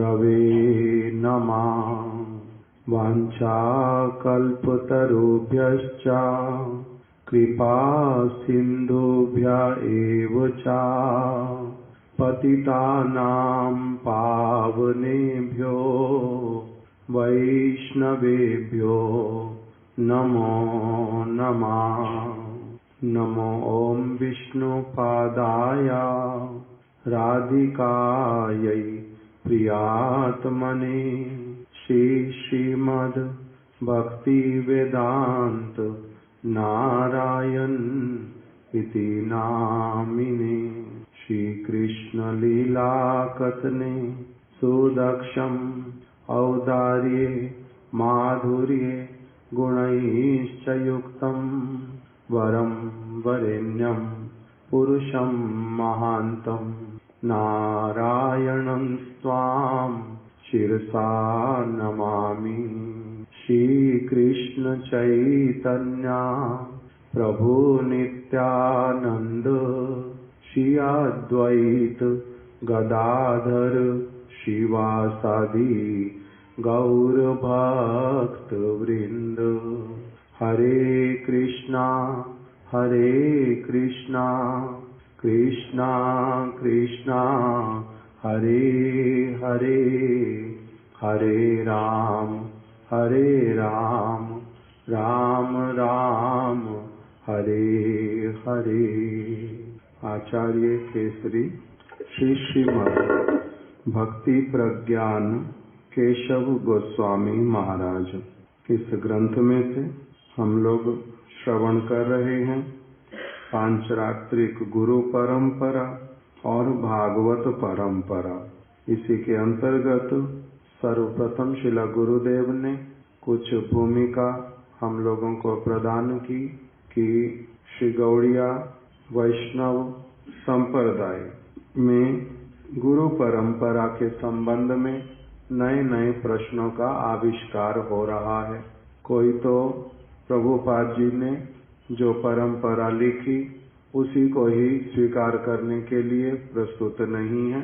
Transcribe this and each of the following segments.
गुरवे नमः। वाञ्छाकल्पतरुभ्यश्च कृपा सिन्धुभ्य एव च पतितानां पावनेभ्यो वैष्णवेभ्यो नमो नमः। नमो ॐ विष्णुपादाय राधिकायै प्रियात्मने श्रीमद् भक्ति वेदांत नारायण इति नामिने। श्री कृष्ण लीला कथने सुदक्षम् औदार्ये माधुर्ये गुणैश्च युक्तं वरं वरेण्यं पुरुषं महान्तं नारायणं स्वां शिरसा नमामि। श्री कृष्ण चैतन्य प्रभु नित्यानंद श्री अद्वैत गदाधर शिवासादि गौर भक्त वृंद। हरे कृष्णा कृष्णा कृष्णा हरे हरे, हरे राम राम राम हरे हरे। आचार्य केसरी श्री श्रीमद् भक्ति प्रज्ञान केशव गोस्वामी महाराज, इस ग्रंथ में से हम लोग श्रवण कर रहे हैं पांचरात्रिक गुरु परंपरा और भागवत परंपरा। इसी के अंतर्गत सर्वप्रथम शिला गुरुदेव ने कुछ भूमिका हम लोगों को प्रदान की कि श्री गौड़िया वैष्णव संप्रदाय में गुरु परंपरा के संबंध में नए नए प्रश्नों का आविष्कार हो रहा है। कोई तो प्रभुपाद जी ने जो परंपरा लिखी उसी को ही स्वीकार करने के लिए प्रस्तुत नहीं है,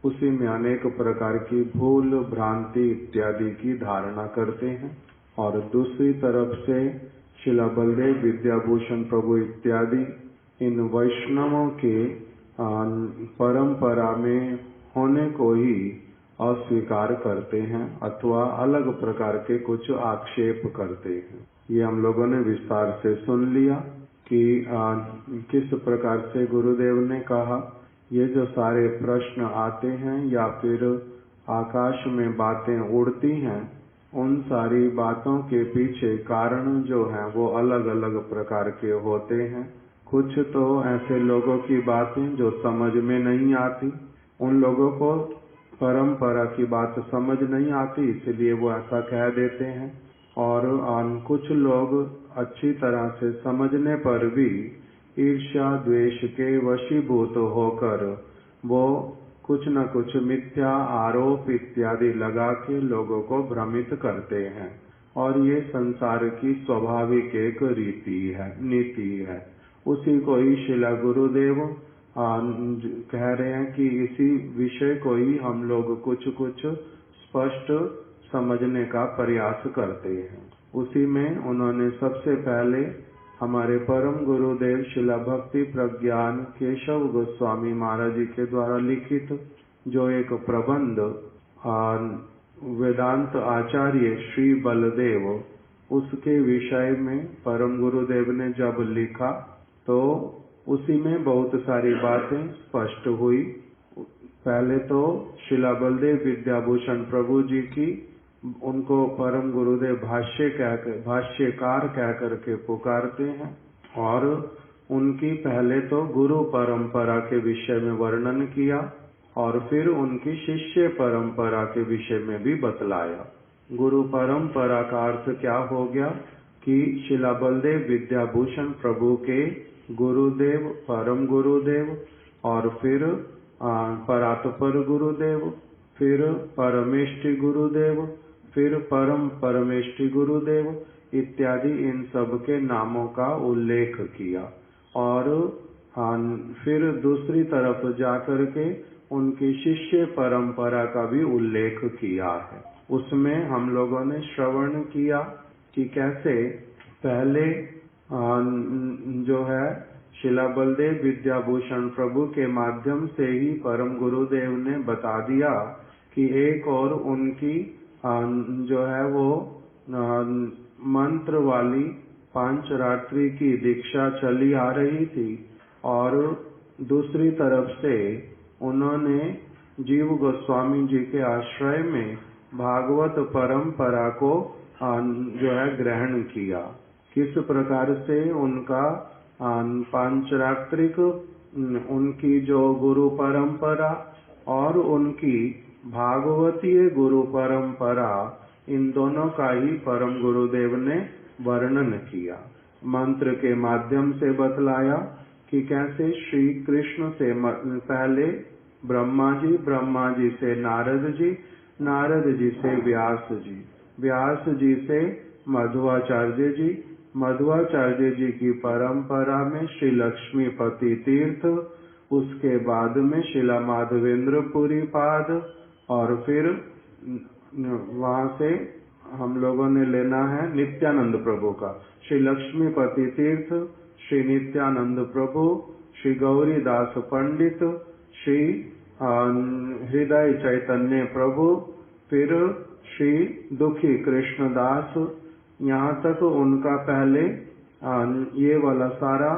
उसी में अनेक प्रकार की भूल भ्रांति इत्यादि की धारणा करते हैं। और दूसरी तरफ से शिला बलदेव विद्याभूषण प्रभु इत्यादि इन वैष्णवों के परंपरा में होने को ही अस्वीकार करते हैं अथवा अलग प्रकार के कुछ आक्षेप करते हैं। ये हम लोगों ने विस्तार से सुन लिया कि किस प्रकार से गुरुदेव ने कहा ये जो सारे प्रश्न आते हैं या फिर आकाश में बातें उड़ती हैं, उन सारी बातों के पीछे कारण जो हैं वो अलग अलग प्रकार के होते हैं। कुछ तो ऐसे लोगों की बातें जो समझ में नहीं आती, उन लोगों को परंपरा की बात समझ नहीं आती इसलिए वो ऐसा कह देते हैं। और कुछ लोग अच्छी तरह से समझने पर भी ईर्ष्या द्वेष के वशीभूत होकर वो कुछ न कुछ मिथ्या आरोप इत्यादि लगा के लोगों को भ्रमित करते हैं। और ये संसार की स्वाभाविक एक नीति है। उसी को ही शिला गुरुदेव कह रहे हैं कि इसी विषय को ही हम लोग कुछ कुछ स्पष्ट समझने का प्रयास करते हैं। उसी में उन्होंने सबसे पहले हमारे परम गुरुदेव शिला भक्ति प्रज्ञान केशव गोस्वामी महाराज जी के द्वारा लिखित जो एक प्रबंध वेदांत आचार्य श्री बलदेव, उसके विषय में परम गुरुदेव ने जब लिखा तो उसी में बहुत सारी बातें स्पष्ट हुई। पहले तो शिला बलदेव विद्याभूषण प्रभु जी की उनको परम गुरुदेव भाष्यकार कह करके पुकारते हैं और उनकी पहले तो गुरु परंपरा के विषय में वर्णन किया और फिर उनकी शिष्य परंपरा के विषय में भी बतलाया। गुरु परंपरा का अर्थ क्या हो गया कि शिला बलदेव विद्याभूषण प्रभु के गुरुदेव परम गुरुदेव और फिर परात्पर गुरुदेव, फिर परमेष्टि गुरुदेव, फिर परम परमेष्टि गुरुदेव इत्यादि इन सब के नामों का उल्लेख किया। और फिर दूसरी तरफ जाकर के उनकी शिष्य परंपरा का भी उल्लेख किया है। उसमें हम लोगों ने श्रवण किया कि कैसे पहले जो है शिला बलदेव विद्याभूषण प्रभु के माध्यम से ही परम गुरुदेव ने बता दिया कि एक और उनकी जो है वो मंत्र वाली पांचरात्रि की दीक्षा चली आ रही थी, और दूसरी तरफ से उन्होंने जीव गोस्वामी जी के आश्रय में भागवत परंपरा को जो है ग्रहण किया। किस प्रकार से उनका पांचरात्रिक उनकी जो गुरु परंपरा और उनकी भागवतीय गुरु परंपरा, इन दोनों का ही परम गुरुदेव ने वर्णन किया। मंत्र के माध्यम से बतलाया कि कैसे श्री कृष्ण से पहले ब्रह्मा जी से नारद जी से व्यास जी से मध्वाचार्य जी की परंपरा में श्री लक्ष्मीपति तीर्थ, उसके बाद में शिला माधवेंद्र पुरी पाद, और फिर वहां से हम लोगों ने लेना है नित्यानंद प्रभु का, श्री लक्ष्मीपति तीर्थ, श्री नित्यानंद प्रभु, श्री गौरीदास पंडित, श्री हृदय चैतन्य प्रभु, फिर श्री दुखी कृष्णदास, यहाँ तक उनका पहले ये वाला सारा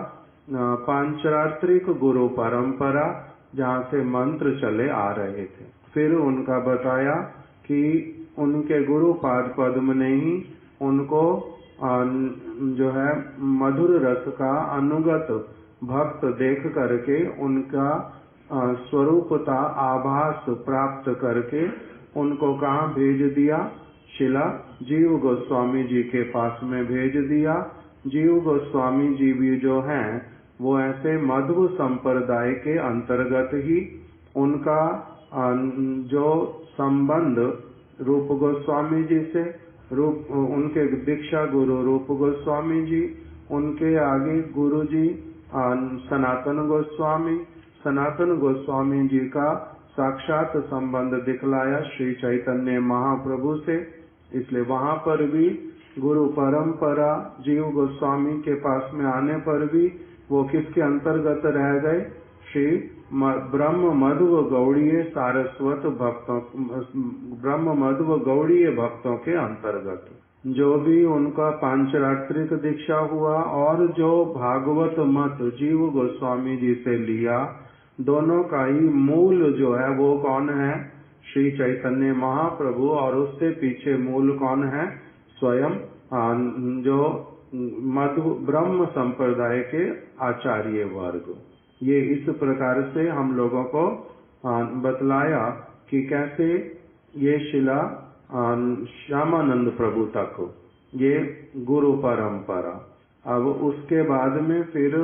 पांचरात्रिक गुरु परंपरा जहाँ से मंत्र चले आ रहे थे। फिर उनका बताया कि उनके गुरु पाद पद्म ने ही उनको जो है मधुर रस का अनुगत भक्त देख करके उनका स्वरूपता आभास प्राप्त करके उनको कहाँ भेज दिया? शिला जीव गोस्वामी जी के पास में भेज दिया। जीव गोस्वामी जी भी जो हैं वो ऐसे मध्व संप्रदाय के अंतर्गत ही उनका जो संबंध रूप गोस्वामी जी से, उनके दीक्षा गुरु रूप गोस्वामी जी, उनके आगे गुरु जी सनातन गोस्वामी जी का साक्षात संबंध दिखलाया श्री चैतन्य महाप्रभु से। इसलिए वहां पर भी गुरु परंपरा जीव गोस्वामी के पास में आने पर भी वो किसके अंतर्गत रह गए? श्री ब्रह्म मध्व गौड़ीय सारस्वत भक्तों, ब्रह्म मध्व गौड़ीय भक्तों के अंतर्गत। जो भी उनका पांचरात्रिक दीक्षा हुआ और जो भागवत मत जीव गोस्वामी जी से लिया, दोनों का ही मूल जो है वो कौन है? श्री चैतन्य महाप्रभु, और उससे पीछे मूल कौन है? स्वयं जो मध्व ब्रह्म संप्रदाय के आचार्य वर्ग। ये इस प्रकार से हम लोगों को बतलाया कि कैसे ये शिला श्यामानंद प्रभु तक ये गुरु परंपरा। अब उसके बाद में फिर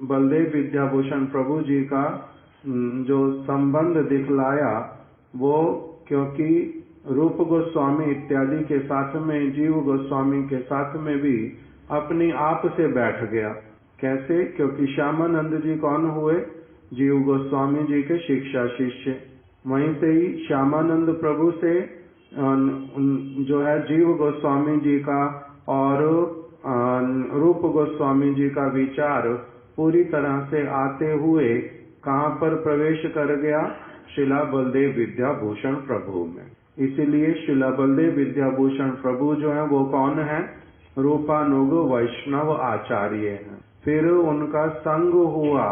बलदेव विद्याभूषण प्रभु जी का जो संबंध दिखलाया, वो क्योंकि रूप गोस्वामी इत्यादि के साथ में जीव गोस्वामी के साथ में भी अपनी आप से बैठ गया। कैसे? क्योंकि श्यामानंद जी कौन हुए? जीव गोस्वामी जी के शिक्षा शिष्य। वहीं से ही श्यामानंद प्रभु से जो है जीव गोस्वामी जी का और रूप गोस्वामी जी का विचार पूरी तरह से आते हुए कहाँ पर प्रवेश कर गया? शिला बलदेव विद्याभूषण प्रभु में। इसीलिए शिला बलदेव विद्याभूषण प्रभु जो है वो कौन है? रूपानुग वैष्णव आचार्य हैं। फिर उनका संग हुआ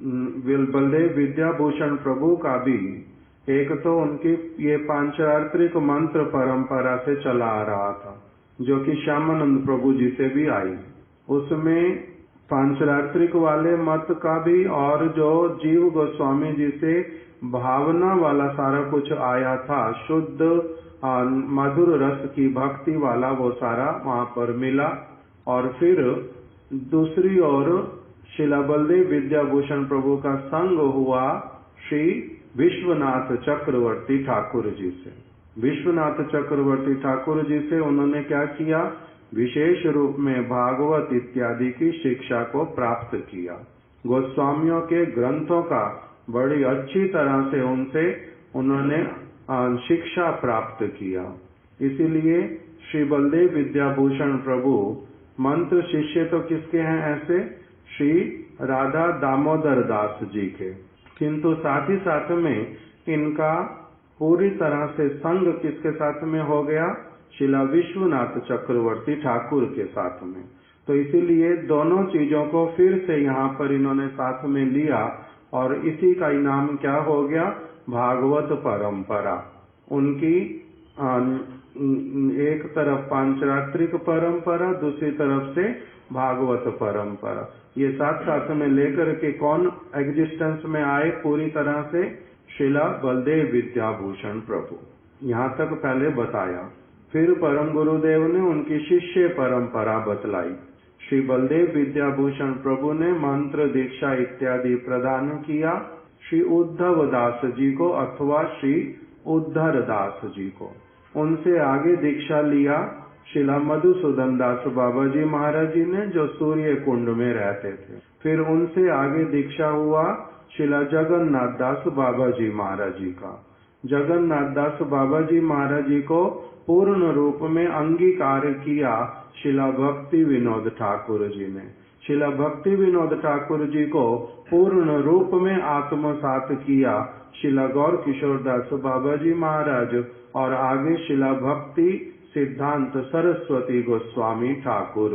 बलदेव विद्याभूषण प्रभु का भी। एक तो उनकी ये पांचरात्रिक मंत्र परंपरा से चला आ रहा था, जो कि श्यामानंद प्रभु जी से भी आई। उसमें पांचरात्रिक वाले मत का भी और जो जीव गोस्वामी जी से भावना वाला सारा कुछ आया था, शुद्ध मधुर रस की भक्ति वाला, वो सारा वहां पर मिला। और फिर दूसरी ओर शिला बलदेव विद्याभूषण प्रभु का संग हुआ श्री विश्वनाथ चक्रवर्ती ठाकुर जी से। विश्वनाथ चक्रवर्ती ठाकुर जी से उन्होंने क्या किया? विशेष रूप में भागवत इत्यादि की शिक्षा को प्राप्त किया। गोस्वामियों के ग्रंथों का बड़ी अच्छी तरह से उनसे उन्होंने शिक्षा प्राप्त किया। इसीलिए श्री बलदेव विद्याभूषण प्रभु मंत्र शिष्य तो किसके हैं ऐसे? श्री राधा दामोदर दास जी के, किंतु साथ ही साथ में इनका पूरी तरह से संग किसके साथ में हो गया? शिला विश्वनाथ चक्रवर्ती ठाकुर के साथ में। तो इसीलिए दोनों चीजों को फिर से यहाँ पर इन्होंने साथ में लिया और इसी का इनाम क्या हो गया? भागवत परंपरा। उनकी एक तरफ पांचरात्रिक परंपरा, दूसरी तरफ से भागवत परंपरा, ये साथ साथ में लेकर के कौन एग्जिस्टेंस में आए पूरी तरह से? श्रीला बलदेव विद्याभूषण प्रभु। यहाँ तक पहले बताया। फिर परम गुरुदेव ने उनकी शिष्य परंपरा बतलाई। श्री बलदेव विद्याभूषण प्रभु ने मंत्र दीक्षा इत्यादि प्रदान किया श्री उद्धव दास जी को अथवा श्री उद्धर दास जी को। उनसे आगे दीक्षा लिया शिला मधुसूदन दास बाबा जी महाराज जी ने, जो सूर्य कुंड में रहते थे। फिर उनसे आगे दीक्षा हुआ शिला जगन्नाथ दास बाबा जी महाराज जी का। जगन्नाथ दास बाबा जी महाराज जी को पूर्ण रूप में अंगीकार किया शिला भक्ति विनोद ठाकुर जी ने। शिला भक्ति विनोद ठाकुर जी को पूर्ण रूप में आत्मसात किया शिला गौर किशोर दास बाबा जी महाराज, और आगे शिला भक्ति सिद्धांत सरस्वती गोस्वामी ठाकुर।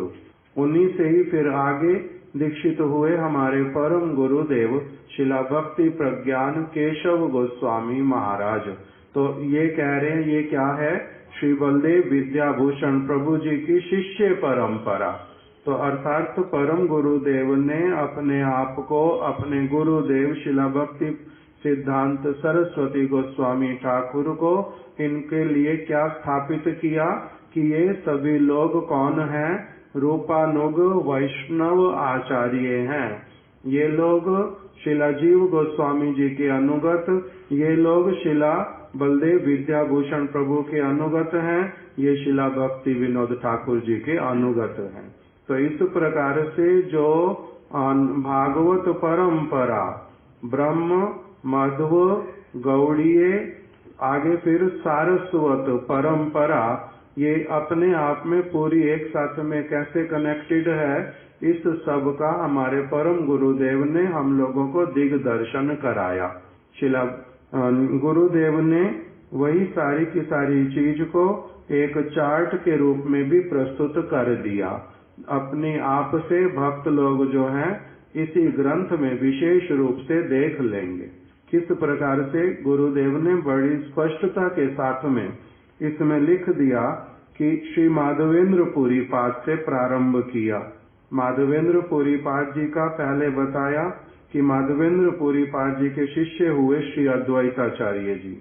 उन्हीं से ही फिर आगे दीक्षित हुए हमारे परम गुरुदेव शिला भक्ति प्रज्ञान केशव गोस्वामी महाराज। तो ये कह रहे हैं ये क्या है? श्री बलदेव विद्याभूषण प्रभु जी की शिष्य परंपरा। तो अर्थात परम गुरुदेव ने अपने आप को अपने गुरुदेव शिला भक्ति सिद्धांत सरस्वती गोस्वामी ठाकुर को इनके लिए क्या स्थापित किया कि ये सभी लोग कौन हैं? रूपानुग वैष्णव आचार्य हैं। ये लोग शिला जीव गोस्वामी जी के अनुगत, ये लोग शिला बलदेव विद्याभूषण प्रभु के अनुगत हैं, ये शिला भक्ति विनोद ठाकुर जी के अनुगत हैं। तो इस प्रकार से जो भागवत परंपरा ब्रह्म मध्व गौड़ीय आगे फिर सारस्वत परंपरा, ये अपने आप में पूरी एक साथ में कैसे कनेक्टेड है, इस सब का हमारे परम गुरुदेव ने हम लोगों को दिग्दर्शन कराया। शिला गुरुदेव ने वही सारी की सारी चीज को एक चार्ट के रूप में भी प्रस्तुत कर दिया। अपने आप से भक्त लोग जो हैं इसी ग्रंथ में विशेष रूप से देख लेंगे किस प्रकार से गुरुदेव ने बड़ी स्पष्टता के साथ में इसमें लिख दिया कि श्री माधवेंद्र पुरी पाद से प्रारंभ किया। माधवेंद्र पुरी पाद जी का पहले बताया कि माधवेंद्र पुरी पाद जी के शिष्य हुए श्री अद्वैताचार्य जी,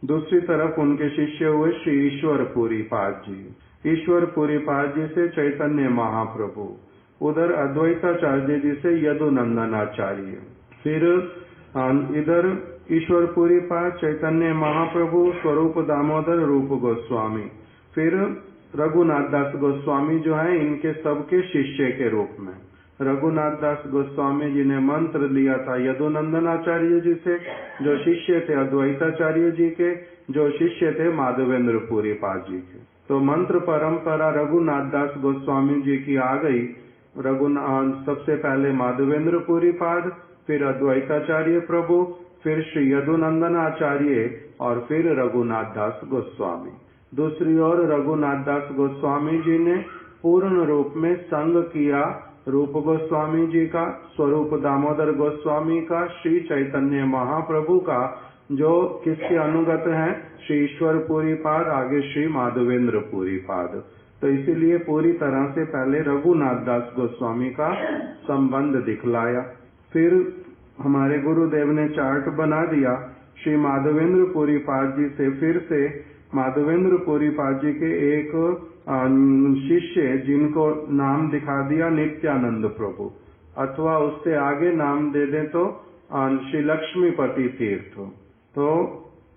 दूसरी तरफ उनके शिष्य हुए श्री ईश्वर पुरी पाद जी। ईश्वर पुरी पाद जी से चैतन्य महाप्रभु, उधर अद्वैताचार्य जी से यदुनंदनाचार्य, फिर इधर ईश्वर पुरी पाद चैतन्य महाप्रभु स्वरूप दामोदर रूप गोस्वामी, फिर रघुनाथ दास गोस्वामी जो है इनके सबके शिष्य के रूप में। रघुनाथ दास गोस्वामी जी ने मंत्र लिया था यदुनंदनाचार्य जी से, जो शिष्य थे अद्वैताचार्य जी के, जो शिष्य थे माधवेंद्र पुरी पाद जी के। तो मंत्र परंपरा रघुनाथ दास गोस्वामी जी की आ गई। रघुनाथ सबसे पहले माधवेंद्र पुरी पाद, फिर अद्वैताचार्य प्रभु, फिर श्री यदुनंदनाचार्य और फिर रघुनाथ दास गोस्वामी। दूसरी ओर रघुनाथ दास गोस्वामी जी ने पूर्ण रूप में संग किया रूप गोस्वामी जी का, स्वरूप दामोदर गोस्वामी का, श्री चैतन्य महाप्रभु का, जो किसके अनुगत हैं? श्री ईश्वर पुरी पाद, आगे श्री माधवेंद्र पुरी पाद। तो इसीलिए पूरी तरह से पहले रघुनाथ दास गोस्वामी का संबंध दिखलाया। फिर हमारे गुरुदेव ने चार्ट बना दिया श्री माधवेंद्र पुरी पाद जी से, फिर से माधवेंद्र पुरी पाद जी के एक शिष्य जिनको नाम दिखा दिया नित्यानंद प्रभु, अथवा उससे आगे नाम दे दें तो श्री लक्ष्मीपति तीर्थ। तो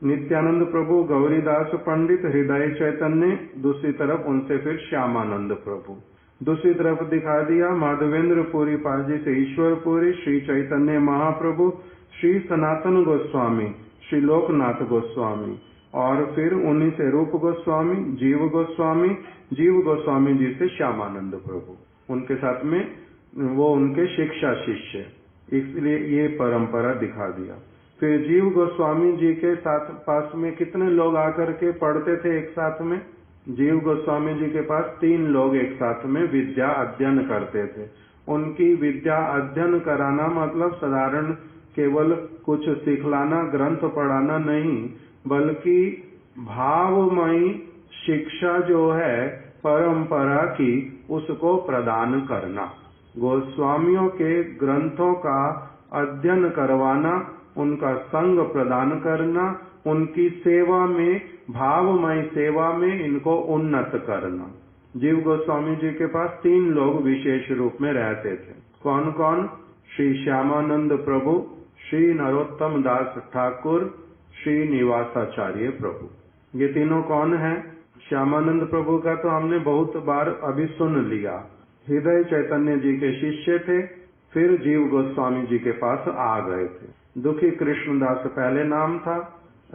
नित्यानंद प्रभु गौरीदास पंडित हृदय चैतन्य, दूसरी तरफ उनसे फिर श्यामानंद प्रभु। दूसरी तरफ दिखा दिया माधवेंद्र पुरी पाद जी से ईश्वर पुरी, श्री चैतन्य महाप्रभु, श्री सनातन गोस्वामी, श्री लोकनाथ गोस्वामी, और फिर उन्हीं से रूप गोस्वामी, जीव गोस्वामी जी से श्यामानंद प्रभु, उनके साथ में वो उनके शिक्षा शिष्य, इसलिए ये परंपरा दिखा दिया। फिर जीव गोस्वामी जी के साथ पास में कितने लोग आकर के पढ़ते थे एक साथ में? जीव गोस्वामी जी के पास 3 लोग एक साथ में विद्या अध्ययन करते थे। उनकी विद्या अध्ययन कराना मतलब साधारण केवल कुछ सिखलाना, ग्रंथ पढ़ाना नहीं, बल्कि भावमयी शिक्षा जो है परंपरा की, उसको प्रदान करना, गोस्वामियों के ग्रंथों का अध्ययन करवाना, उनका संग प्रदान करना, उनकी सेवा में, भावमय सेवा में इनको उन्नत करना। जीव गोस्वामी जी के पास 3 लोग विशेष रूप में रहते थे। कौन कौन? श्री श्यामानंद प्रभु, श्री नरोत्तम दास ठाकुर, श्री निवासाचार्य प्रभु। ये तीनों कौन हैं? श्यामानंद प्रभु का तो हमने बहुत बार अभी सुन लिया, हृदय चैतन्य जी के शिष्य थे, फिर जीव गोस्वामी जी के पास आ गए थे। दुखी कृष्णदास पहले नाम था,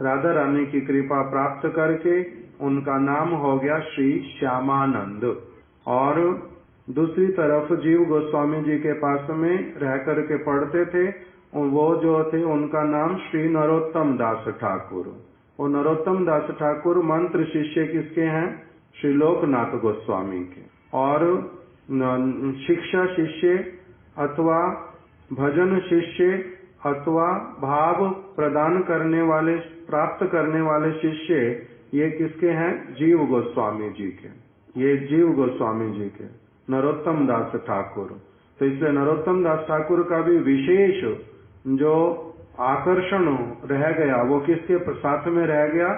राधा रानी की कृपा प्राप्त करके उनका नाम हो गया श्री श्यामानंद। और दूसरी तरफ जीव गोस्वामी जी के पास में रह करके पढ़ते थे, वो जो थे उनका नाम श्री नरोत्तम दास ठाकुर। वो नरोत्तम दास ठाकुर मंत्र शिष्य किसके हैं? श्री लोकनाथ गोस्वामी के। और शिक्षा शिष्य अथवा भजन शिष्य अथवा भाव प्रदान करने वाले, प्राप्त करने वाले शिष्य, ये किसके हैं? जीव गोस्वामी जी के। ये जीव गोस्वामी जी के, नरोत्तम दास ठाकुर। तो इसलिए नरोत्तम दास ठाकुर का भी विशेष जो आकर्षण रह गया, वो किसके साथ में रह गया?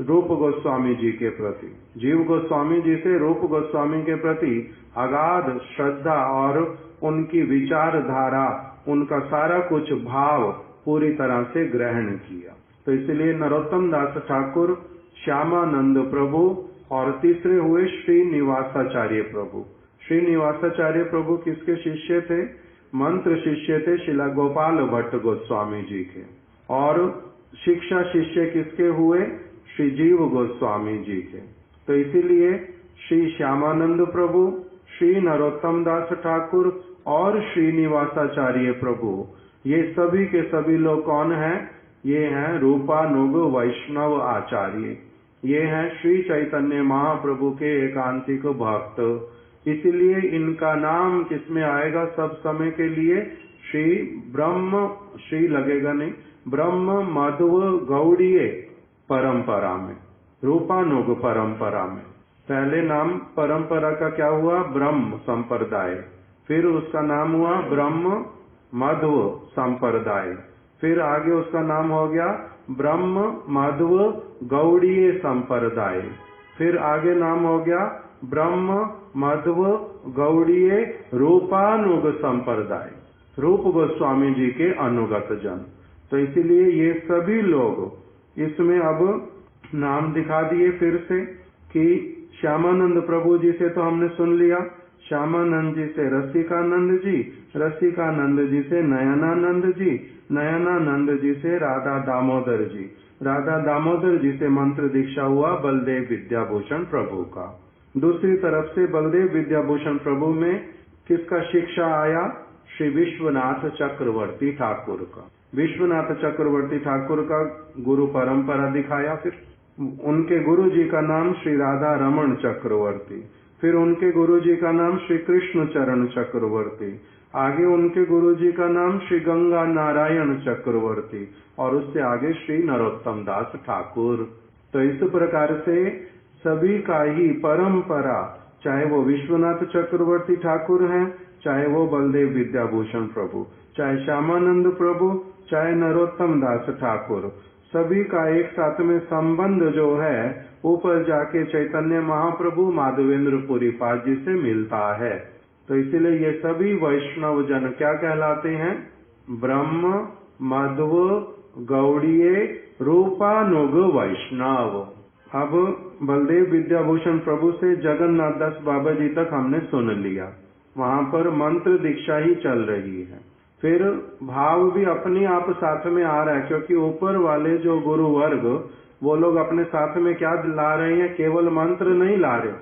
रूप गोस्वामी जी के प्रति। जीव गोस्वामी जी से रूप गोस्वामी के प्रति अगाध श्रद्धा और उनकी विचारधारा, उनका सारा कुछ भाव पूरी तरह से ग्रहण किया। तो इसलिए नरोत्तम दास ठाकुर, श्यामानंद प्रभु, और तीसरे हुए श्री निवासाचार्य प्रभु। श्री निवासाचार्य प्रभु किसके शिष्य थे? मंत्र शिष्य थे शिला गोपाल भट्ट गोस्वामी जी के। और शिक्षा शिष्य किसके हुए? श्री जीव गोस्वामी जी के। तो इसीलिए श्री श्यामानंद प्रभु, श्री नरोत्तम दास ठाकुर और श्री निवासाचार्य प्रभु, ये सभी के सभी लोग कौन हैं? ये हैं रूपानुग वैष्णव आचार्य। ये हैं श्री चैतन्य महाप्रभु के एकांतिक भक्त। इसलिए इनका नाम किसमें आएगा सब समय के लिए? श्री ब्रह्म, श्री लगेगा नहीं, ब्रह्म मध्व गौड़ीय परंपरा में, रूपानुग परंपरा में। पहले नाम परंपरा का क्या हुआ? ब्रह्म संप्रदाय। फिर उसका नाम हुआ ब्रह्म मध्व संप्रदाय। फिर आगे उसका नाम हो गया ब्रह्म मध्व गौड़ीय संप्रदाय। फिर आगे नाम हो गया ब्रह्म मध्व गौड़ीय रूपानुग संप्रदाय, रूप गोस्वामी जी के अनुगत जन। तो इसीलिए ये सभी लोग इसमें अब नाम दिखा दिए फिर से कि श्यामानंद प्रभु जी से तो हमने सुन लिया, श्यामानंद जी से रसिकानंद जी, रसिकानंद जी से नयनानंद जी, नयनानंद जी से राधा दामोदर जी, राधा दामोदर जी से मंत्र दीक्षा हुआ बलदेव विद्याभूषण प्रभु का। दूसरी तरफ से बलदेव विद्याभूषण प्रभु में किसका शिक्षा आया? श्री विश्वनाथ चक्रवर्ती ठाकुर का। विश्वनाथ चक्रवर्ती ठाकुर का गुरु परंपरा दिखाया। फिर उनके गुरु जी का नाम श्री राधा रमण चक्रवर्ती, फिर उनके गुरु जी का नाम श्री कृष्ण चरण चक्रवर्ती, आगे उनके गुरु जी का नाम श्री गंगा नारायण चक्रवर्ती, और उससे आगे श्री नरोत्तम दास ठाकुर। तो इस प्रकार से सभी का ही परंपरा, चाहे वो विश्वनाथ चक्रवर्ती ठाकुर हैं, चाहे वो बलदेव विद्याभूषण प्रभु, चाहे श्यामानंद प्रभु, चाहे नरोत्तम दास ठाकुर, सभी का एक साथ में संबंध जो है ऊपर जाके चैतन्य महाप्रभु माधवेंद्र पुरी पाद जी से मिलता है। तो इसीलिए ये सभी वैष्णव जन क्या कहलाते हैं? ब्रह्म मध्व गौड़ीय रूपानुग वैष्णव। अब बलदेव विद्याभूषण प्रभु से जगन्नाथ दास बाबा जी तक हमने सुन लिया, वहां पर मंत्र दीक्षा ही चल रही है। फिर भाव भी अपने आप साथ में आ रहा है, क्योंकि ऊपर वाले जो गुरु वर्ग वो लोग अपने साथ में क्या ला रहे हैं, केवल मंत्र नहीं ला रहे,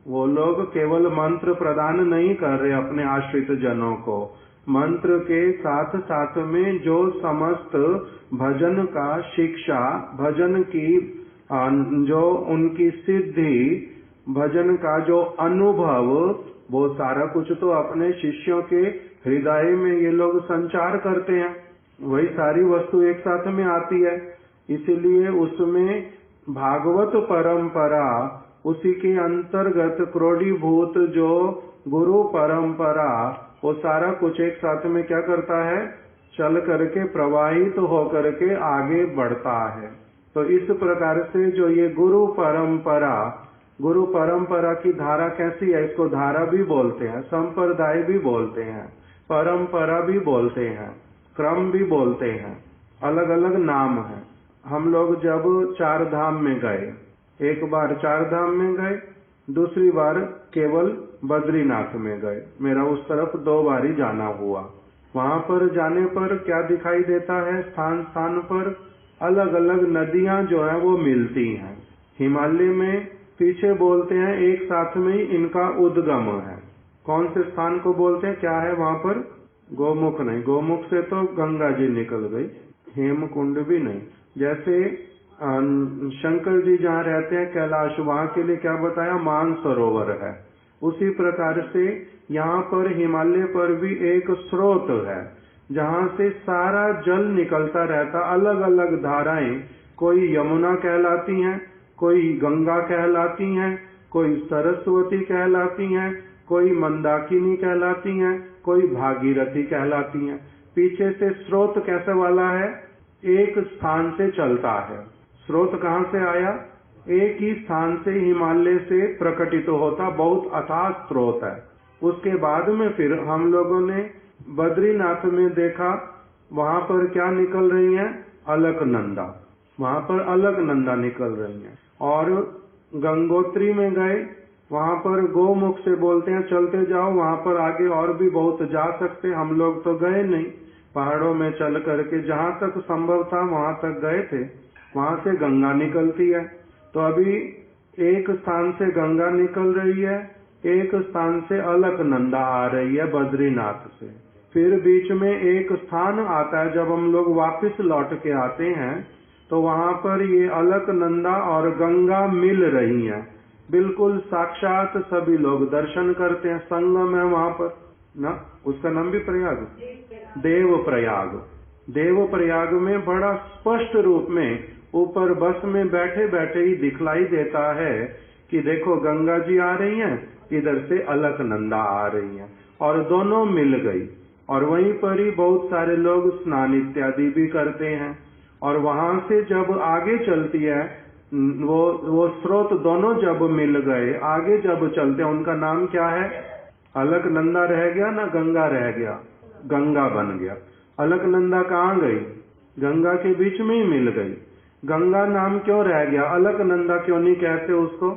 वो लोग केवल मंत्र प्रदान नहीं कर रहे अपने आश्रित जनों को, मंत्र के साथ साथ में जो समस्त भजन का शिक्षा, भजन की जो उनकी सिद्धि, भजन का जो अनुभव, वो सारा कुछ तो अपने शिष्यों के हृदय में ये लोग संचार करते हैं, वही सारी वस्तु एक साथ में आती है। इसीलिए उसमें भागवत परंपरा, उसी के अंतर्गत क्रोडीभूत जो गुरु परंपरा, वो सारा कुछ एक साथ में क्या करता है, चल करके प्रवाहित तो होकर के आगे बढ़ता है। तो इस प्रकार से जो ये गुरु परंपरा की धारा कैसी है, इसको धारा भी बोलते हैं, संप्रदाय भी बोलते हैं, परंपरा भी बोलते हैं, क्रम भी बोलते हैं, अलग अलग नाम है। हम लोग जब चार धाम में गए, एक बार चार धाम में गए, दूसरी बार केवल बद्रीनाथ में गए, मेरा उस तरफ 2 बारी जाना हुआ। वहां पर जाने पर क्या दिखाई देता है, स्थान स्थान पर अलग अलग नदियां जो है वो मिलती हैं। हिमालय में पीछे बोलते हैं एक साथ में ही इनका उद्गम है। कौन से स्थान को बोलते हैं, क्या है वहां पर, गोमुख नहीं, गोमुख से तो गंगा जी निकल गई, हेमकुंड भी नहीं। जैसे शंकर जी जहाँ रहते हैं कैलाश, वहां के लिए क्या बताया, मानसरोवर है। उसी प्रकार से यहाँ पर हिमालय पर भी एक स्रोत है जहाँ से सारा जल निकलता रहता, अलग अलग धाराएं, कोई यमुना कहलाती हैं, कोई गंगा कहलाती हैं, कोई सरस्वती कहलाती हैं, कोई मंदाकिनी कहलाती हैं, कोई भागीरथी कहलाती हैं। पीछे से स्रोत कैसे वाला है, एक स्थान से चलता है। स्रोत कहाँ से आया, एक ही स्थान से हिमालय से प्रकटित होता, बहुत अथाह स्रोत है। उसके बाद में फिर हम लोगों ने बद्रीनाथ में देखा, वहां पर क्या निकल रही है, अलकनंदा, वहां पर अलकनंदा निकल रही है। और गंगोत्री में गए, वहां पर गोमुख से बोलते हैं चलते जाओ, वहां पर आगे और भी बहुत जा सकते, हम लोग तो गए नहीं, पहाड़ों में चल करके जहां तक संभव था वहां तक गए थे। वहां से गंगा निकलती है, तो अभी एक स्थान से गंगा निकल रही है, एक स्थान से अलकनंदा आ रही है बद्रीनाथ से। फिर बीच में एक स्थान आता है, जब हम लोग वापस लौट के आते हैं तो वहां पर ये अलकनंदा और गंगा मिल रही हैं, बिल्कुल साक्षात सभी लोग दर्शन करते हैं, संगम है वहां पर ना, उसका नाम भी प्रयाग, देव प्रयाग। देव प्रयाग में बड़ा स्पष्ट रूप में ऊपर बस में बैठे बैठे ही दिखलाई देता है कि देखो गंगा जी आ रही हैं, इधर से अलकनंदा आ रही हैं, और दोनों मिल गई। और वहीं पर ही बहुत सारे लोग स्नान इत्यादि भी करते हैं। और वहां से जब आगे चलती है वो स्रोत, दोनों जब मिल गए आगे जब चलते हैं, उनका नाम क्या है, अलकनंदा रह गया ना गंगा रह गया, गंगा बन गया। अलकनंदा कहाँ गई, गंगा के बीच में ही मिल गई। गंगा नाम क्यों रह गया, अलकनंदा क्यों नहीं कहते उसको,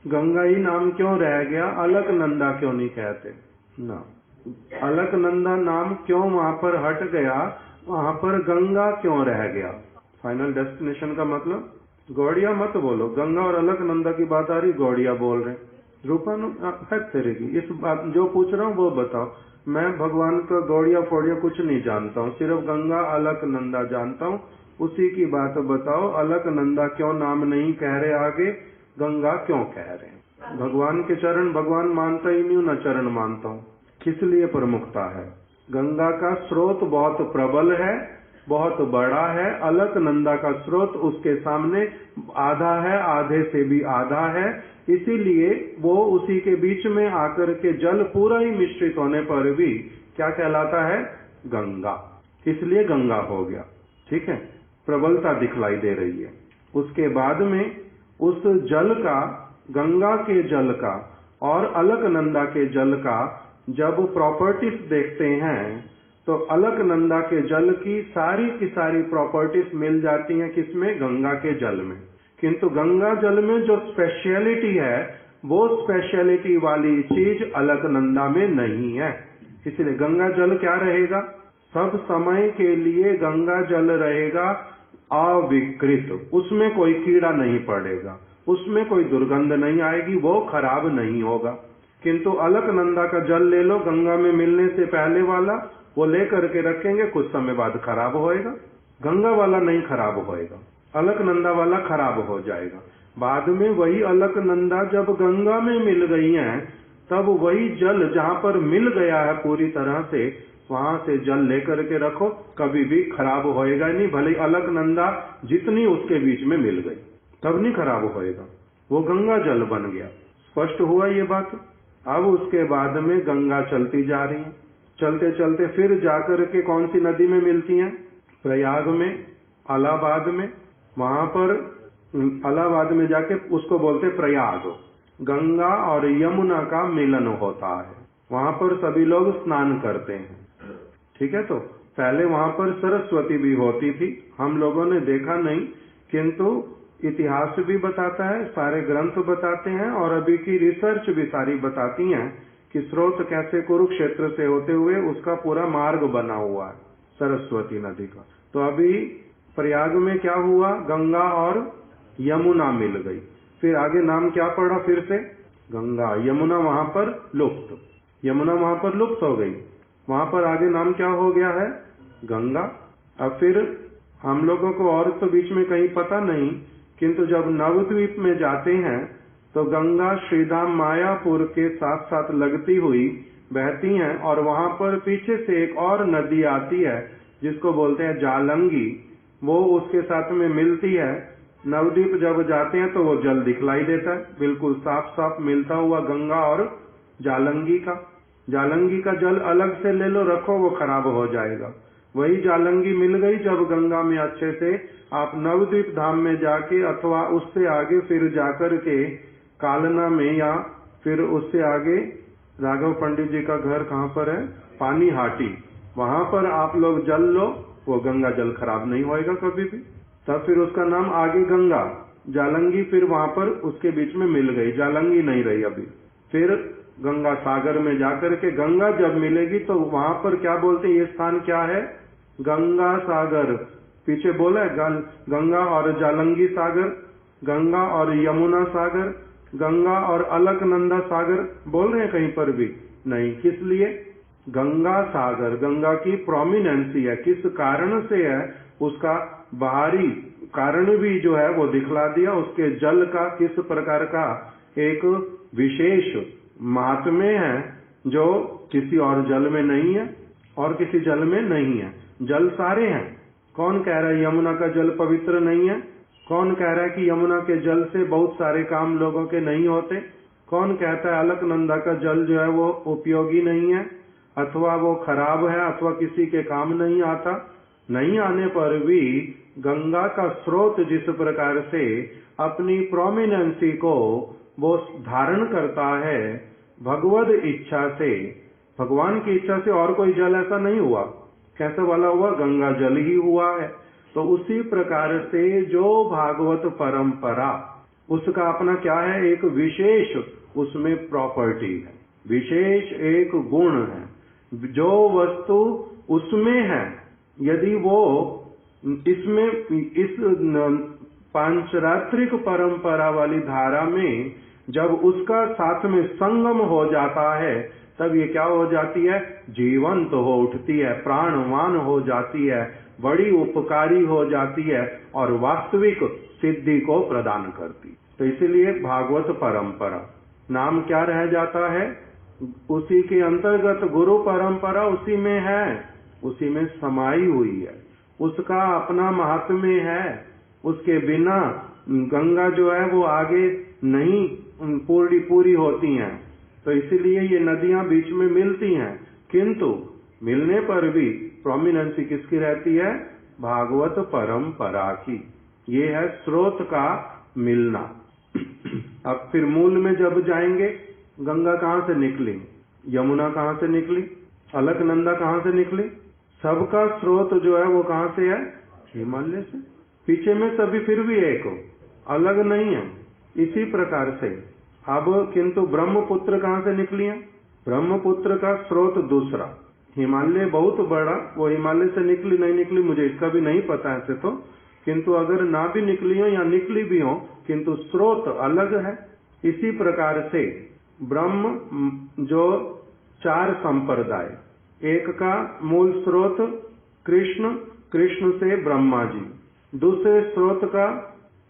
गंगा ही नाम क्यों रह गया, अलकनंदा क्यों नहीं कहते ना, अलकनंदा नाम क्यों वहां पर हट गया, वहां पर गंगा क्यों रह गया। फाइनल डेस्टिनेशन का मतलब, गौड़िया मत बोलो, गंगा और अलकनंदा की बात आ रही, गौड़िया बोल रहे, रूपन है तेरे की, इस बात जो पूछ रहा हूँ वो बताओ। मैं भगवान का गौड़िया फोड़िया कुछ नहीं जानता हूँ, सिर्फ गंगा अलकनंदा जानता हूँ, उसी की बात बताओ। अलकनंदा क्यों नाम नहीं कह रहे आगे, गंगा क्यों कह रहे। भगवान के चरण भगवान मानता ही नहीं हूँ, न चरण मानता हूँ, किस लिए प्रमुखता है। गंगा का स्रोत बहुत प्रबल है, बहुत बड़ा है, अलकनंदा का स्रोत उसके सामने आधा है, आधे से भी आधा है, इसीलिए वो उसी के बीच में आकर के जल पूरा ही मिश्रित होने पर भी क्या कहलाता है, गंगा, इसलिए गंगा हो गया। ठीक है, प्रबलता दिखलाई दे रही है। उसके बाद में उस जल का, गंगा के जल का और अलकनंदा के जल का जब प्रॉपर्टीज देखते हैं तो अलकनंदा के जल की सारी प्रॉपर्टीज मिल जाती हैं किसमें, गंगा के जल में। किंतु गंगा जल में जो स्पेशलिटी है वो स्पेशलिटी वाली चीज अलकनंदा में नहीं है, इसलिए गंगा जल क्या रहेगा, सब समय के लिए गंगा जल रहेगा अविकृत, उसमें कोई कीड़ा नहीं पड़ेगा, उसमें कोई दुर्गंध नहीं आएगी, वो खराब नहीं होगा। किंतु अलकनंदा का जल ले लो, गंगा में मिलने से पहले वाला, वो लेकर के रखेंगे, कुछ समय बाद खराब होएगा। गंगा वाला नहीं खराब होएगा, अलकनंदा वाला खराब हो जाएगा। बाद में वही अलकनंदा जब गंगा में मिल गई है, तब वही जल जहाँ पर मिल गया है पूरी तरह से, वहां से जल लेकर के रखो, कभी भी खराब होएगा नहीं। भले अलकनंदा जितनी उसके बीच में मिल गई, तब नहीं खराब होएगा, वो गंगा जल बन गया। स्पष्ट हुआ ये बात। अब उसके बाद में गंगा चलती जा रही है, चलते चलते फिर जाकर के कौन सी नदी में मिलती हैं? प्रयाग में, इलाहाबाद में। वहां पर इलाहाबाद में जाके उसको बोलते प्रयाग। गंगा और यमुना का मिलन होता है, वहां पर सभी लोग स्नान करते हैं। ठीक है, तो पहले वहां पर सरस्वती भी होती थी, हम लोगों ने देखा नहीं, किंतु इतिहास भी बताता है, सारे ग्रंथ बताते हैं, और अभी की रिसर्च भी सारी बताती हैं कि स्रोत कैसे कुरुक्षेत्र से होते हुए उसका पूरा मार्ग बना हुआ है सरस्वती नदी का। तो अभी प्रयाग में क्या हुआ, गंगा और यमुना मिल गई, फिर आगे नाम क्या पड़ा फिर से, गंगा। यमुना वहां पर लुप्त, यमुना वहां पर लुप्त हो गई, वहां पर आगे नाम क्या हो गया है, गंगा। अब फिर हम लोगों को और तो बीच में कहीं पता नहीं, किंतु जब नवद्वीप में जाते हैं तो गंगा श्रीधाम मायापुर के साथ साथ लगती हुई बहती हैं, और वहां पर पीछे से एक और नदी आती है जिसको बोलते हैं जालंगी, वो उसके साथ में मिलती है। नवद्वीप जब जाते हैं तो वो जल दिखलाई देता है, बिल्कुल साफ साफ मिलता हुआ गंगा और जालंगी का। जालंगी का जल अलग से ले लो, रखो, वो खराब हो जाएगा। वही जालंगी मिल गई जब गंगा में अच्छे से आप नवद्वीप धाम में जाके, अथवा उससे आगे फिर जाकर के कालना में, या फिर उससे आगे राघव पंडित जी का घर कहाँ पर है, पानीहाटी, वहां पर आप लोग जल लो, वो गंगा जल खराब नहीं होएगा कभी भी। तब फिर उसका नाम आगे गंगा, जालंगी फिर वहां पर उसके बीच में मिल गई, जालंगी नहीं रही अभी। फिर गंगा सागर में जाकर के गंगा जब मिलेगी तो वहां पर क्या बोलते हैं, ये स्थान क्या है, गंगा सागर। पीछे बोला है गंगा और जालंगी सागर, गंगा और यमुना सागर, गंगा और अलकनंदा सागर बोल रहे हैं कहीं पर भी नहीं। किस लिए? गंगा सागर, गंगा की प्रोमिनेंसी है, किस कारण से है, उसका बाहरी कारण भी जो है वो दिखला दिया, उसके जल का किस प्रकार का एक विशेष महात्म्य है जो किसी और जल में नहीं है और किसी जल में नहीं है। जल सारे हैं। कौन कह रहा है यमुना का जल पवित्र नहीं है? कौन कह रहा है कि यमुना के जल से बहुत सारे काम लोगों के नहीं होते? कौन कहता है अलकनंदा का जल जो है वो उपयोगी नहीं है, अथवा वो खराब है, अथवा किसी के काम नहीं आता? नहीं आने पर भी गंगा का स्रोत जिस प्रकार से अपनी प्रोमिनेंसी को वो धारण करता है भगवद इच्छा से, भगवान की इच्छा से और कोई जल ऐसा नहीं हुआ। कैसा वाला हुआ? गंगा जल ही हुआ है। तो उसी प्रकार से जो भागवत परंपरा, उसका अपना क्या है, एक विशेष उसमें प्रॉपर्टी है, विशेष एक गुण है। जो वस्तु उसमें है, यदि वो इसमें इस पांचरात्रिक परंपरा वाली धारा में जब उसका साथ में संगम हो जाता है, तब ये क्या हो जाती है, जीवंत हो उठती है, प्राणवान हो जाती है, बड़ी उपकारी हो जाती है और वास्तविक सिद्धि को प्रदान करती। तो इसीलिए भागवत परंपरा नाम क्या रह जाता है, उसी के अंतर्गत गुरु परंपरा उसी में है, उसी में समाई हुई है, उसका अपना महात्म्य है। उसके बिना गंगा जो है वो आगे नहीं पूरी होती हैं। तो इसीलिए ये नदियां बीच में मिलती हैं, किंतु मिलने पर भी प्रोमिनेंसी किसकी रहती है, भागवत परंपरा की। ये है स्रोत का मिलना। अब फिर मूल में जब जाएंगे, गंगा कहाँ से निकली, यमुना कहाँ से निकली, अलकनंदा कहाँ से निकली, सबका स्रोत जो है वो कहाँ से है, हिमालय से। पीछे में सभी फिर भी एक अलग नहीं है। इसी प्रकार से अब किंतु ब्रह्मपुत्र कहाँ से निकली है, ब्रह्मपुत्र का स्रोत दूसरा, हिमालय बहुत बड़ा, वो हिमालय से निकली नहीं निकली मुझे इसका भी नहीं पता ऐसे तो, किंतु अगर ना भी निकली हो या निकली भी हो, किंतु स्रोत अलग है। इसी प्रकार से ब्रह्म जो 4 संप्रदाय, एक का मूल स्रोत कृष्ण, कृष्ण से ब्रह्मा जी, दूसरे स्रोत का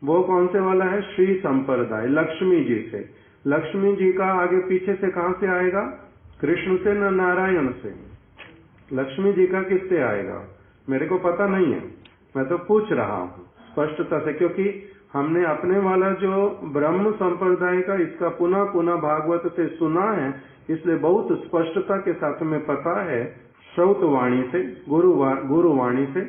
वो कौन से वाला है, श्री संप्रदाय लक्ष्मी जी से। लक्ष्मी जी का आगे पीछे से कहां से आएगा, कृष्ण से न नारायण से। लक्ष्मी जी का किससे आएगा मेरे को पता नहीं है, मैं तो पूछ रहा हूँ स्पष्टता से, क्योंकि हमने अपने वाला जो ब्रह्म संप्रदाय का इसका पुनः पुनः भागवत से सुना है, इसलिए बहुत स्पष्टता के साथ में पता है श्रौत वाणी से, गुरुवाणी से,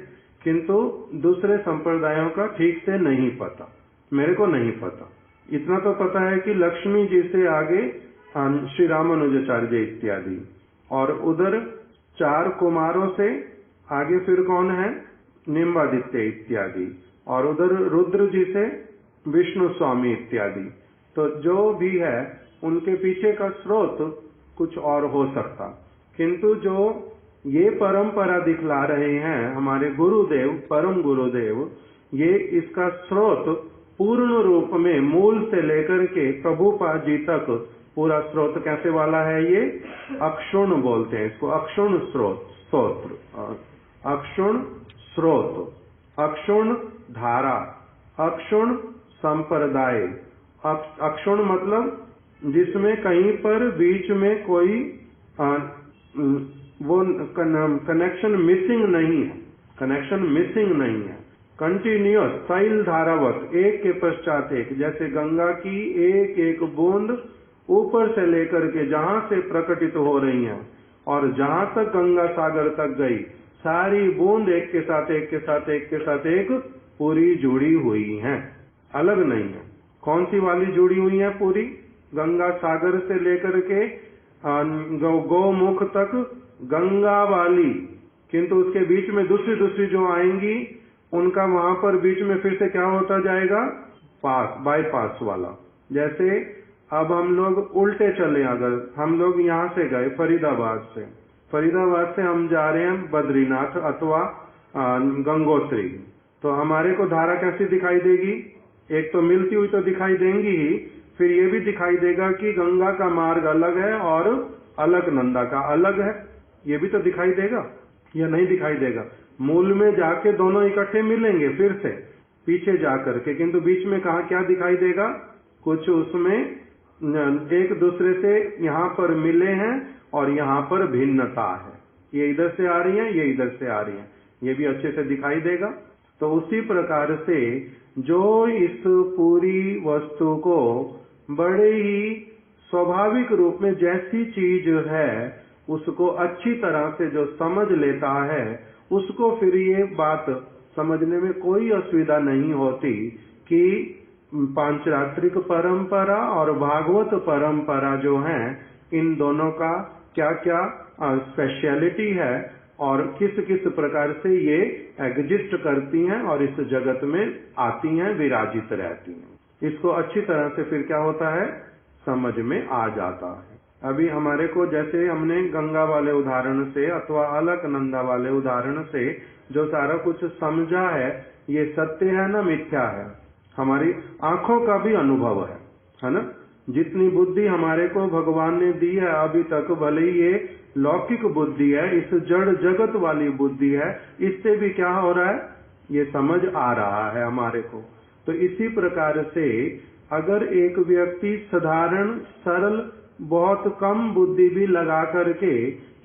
किंतु दूसरे संप्रदायों का ठीक से नहीं पता, मेरे को नहीं पता। इतना तो पता है कि लक्ष्मी जी से आगे श्री रामानुजाचार्य इत्यादि, और उधर 4 कुमारों से आगे फिर कौन है, निम्बादित्य इत्यादि, और उधर रुद्र जी से विष्णु स्वामी इत्यादि। तो जो भी है उनके पीछे का स्रोत कुछ और हो सकता, किंतु जो ये परंपरा दिखला रहे हैं हमारे गुरुदेव, परम गुरुदेव, ये इसका स्रोत पूर्ण रूप में मूल से लेकर के प्रभुपाद जी तक पूरा स्रोत कैसे वाला है, ये अक्षुण बोलते हैं इसको, अक्षुण स्रोत, स्तोत्र, अक्षुण स्रोत, अक्षुण धारा, अक्षुण संप्रदाय। अक्षुण मतलब जिसमें कहीं पर बीच में कोई वो कनेक्शन मिसिंग नहीं है, कनेक्शन मिसिंग नहीं है, कंटिन्यूअस तैल धारावत, एक के पश्चात एक, जैसे गंगा की एक एक बूंद ऊपर से लेकर के जहां से प्रकटित हो रही है और जहां तक गंगा सागर तक गई, सारी बूंद एक के साथ एक के साथ एक के साथ एक पूरी जुड़ी हुई हैं, अलग नहीं है। कौन सी वाली जुड़ी हुई है पूरी, गंगा सागर से लेकर के गौमुख तक गंगा वाली, किंतु उसके बीच में दूसरी दूसरी जो आएंगी उनका वहां पर बीच में फिर से क्या होता जाएगा, पास, बाईपास वाला। जैसे अब हम लोग उल्टे चले, अगर हम लोग यहाँ से गए फरीदाबाद से हम जा रहे हैं बद्रीनाथ अथवा गंगोत्री, तो हमारे को धारा कैसी दिखाई देगी, एक तो मिलती हुई तो दिखाई देंगी ही, फिर ये भी दिखाई देगा कि गंगा का मार्ग अलग है और अलकनंदा का अलग है, ये भी तो दिखाई देगा या नहीं दिखाई देगा। मूल में जाके दोनों इकट्ठे मिलेंगे फिर से पीछे जाकर के, किंतु बीच में कहा क्या दिखाई देगा, कुछ उसमें एक दूसरे से यहाँ पर मिले हैं और यहाँ पर भिन्नता है, ये इधर से आ रही है, ये इधर से आ रही है, ये भी अच्छे से दिखाई देगा। तो उसी प्रकार से जो इस पूरी वस्तु को बड़े ही स्वाभाविक रूप में जैसी चीज है उसको अच्छी तरह से जो समझ लेता है, उसको फिर ये बात समझने में कोई असुविधा नहीं होती कि पांचरात्रिक परंपरा और भागवत परंपरा जो है, इन दोनों का क्या क्या स्पेशलिटी है और किस किस प्रकार से ये एग्जिस्ट करती हैं और इस जगत में आती हैं, विराजित रहती हैं। इसको अच्छी तरह से फिर क्या होता है, समझ में आ जाता है। अभी हमारे को जैसे हमने गंगा वाले उदाहरण से अथवा अलकनंदा वाले उदाहरण से जो सारा कुछ समझा है, ये सत्य है ना मिथ्या है, हमारी आंखों का भी अनुभव है ना। जितनी बुद्धि हमारे को भगवान ने दी है अभी तक, भले ही ये लौकिक बुद्धि है, इस जड़ जगत वाली बुद्धि है, इससे भी क्या हो रहा है, ये समझ आ रहा है हमारे को। तो इसी प्रकार से अगर एक व्यक्ति साधारण सरल बहुत कम बुद्धि भी लगा करके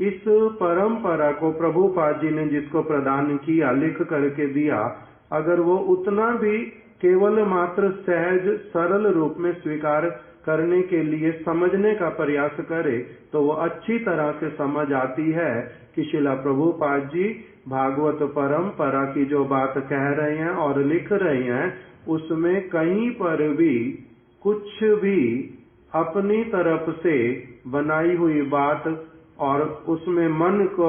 इस परंपरा को प्रभुपाद जी ने जिसको प्रदान किया, लिख करके दिया, अगर वो उतना भी केवल मात्र सहज सरल रूप में स्वीकार करने के लिए समझने का प्रयास करे, तो वो अच्छी तरह से समझ आती है कि शिला प्रभुपाद जी भागवत परंपरा की जो बात कह रहे हैं और लिख रहे हैं, उसमें कहीं पर भी कुछ भी अपनी तरफ से बनाई हुई बात और उसमें मन को,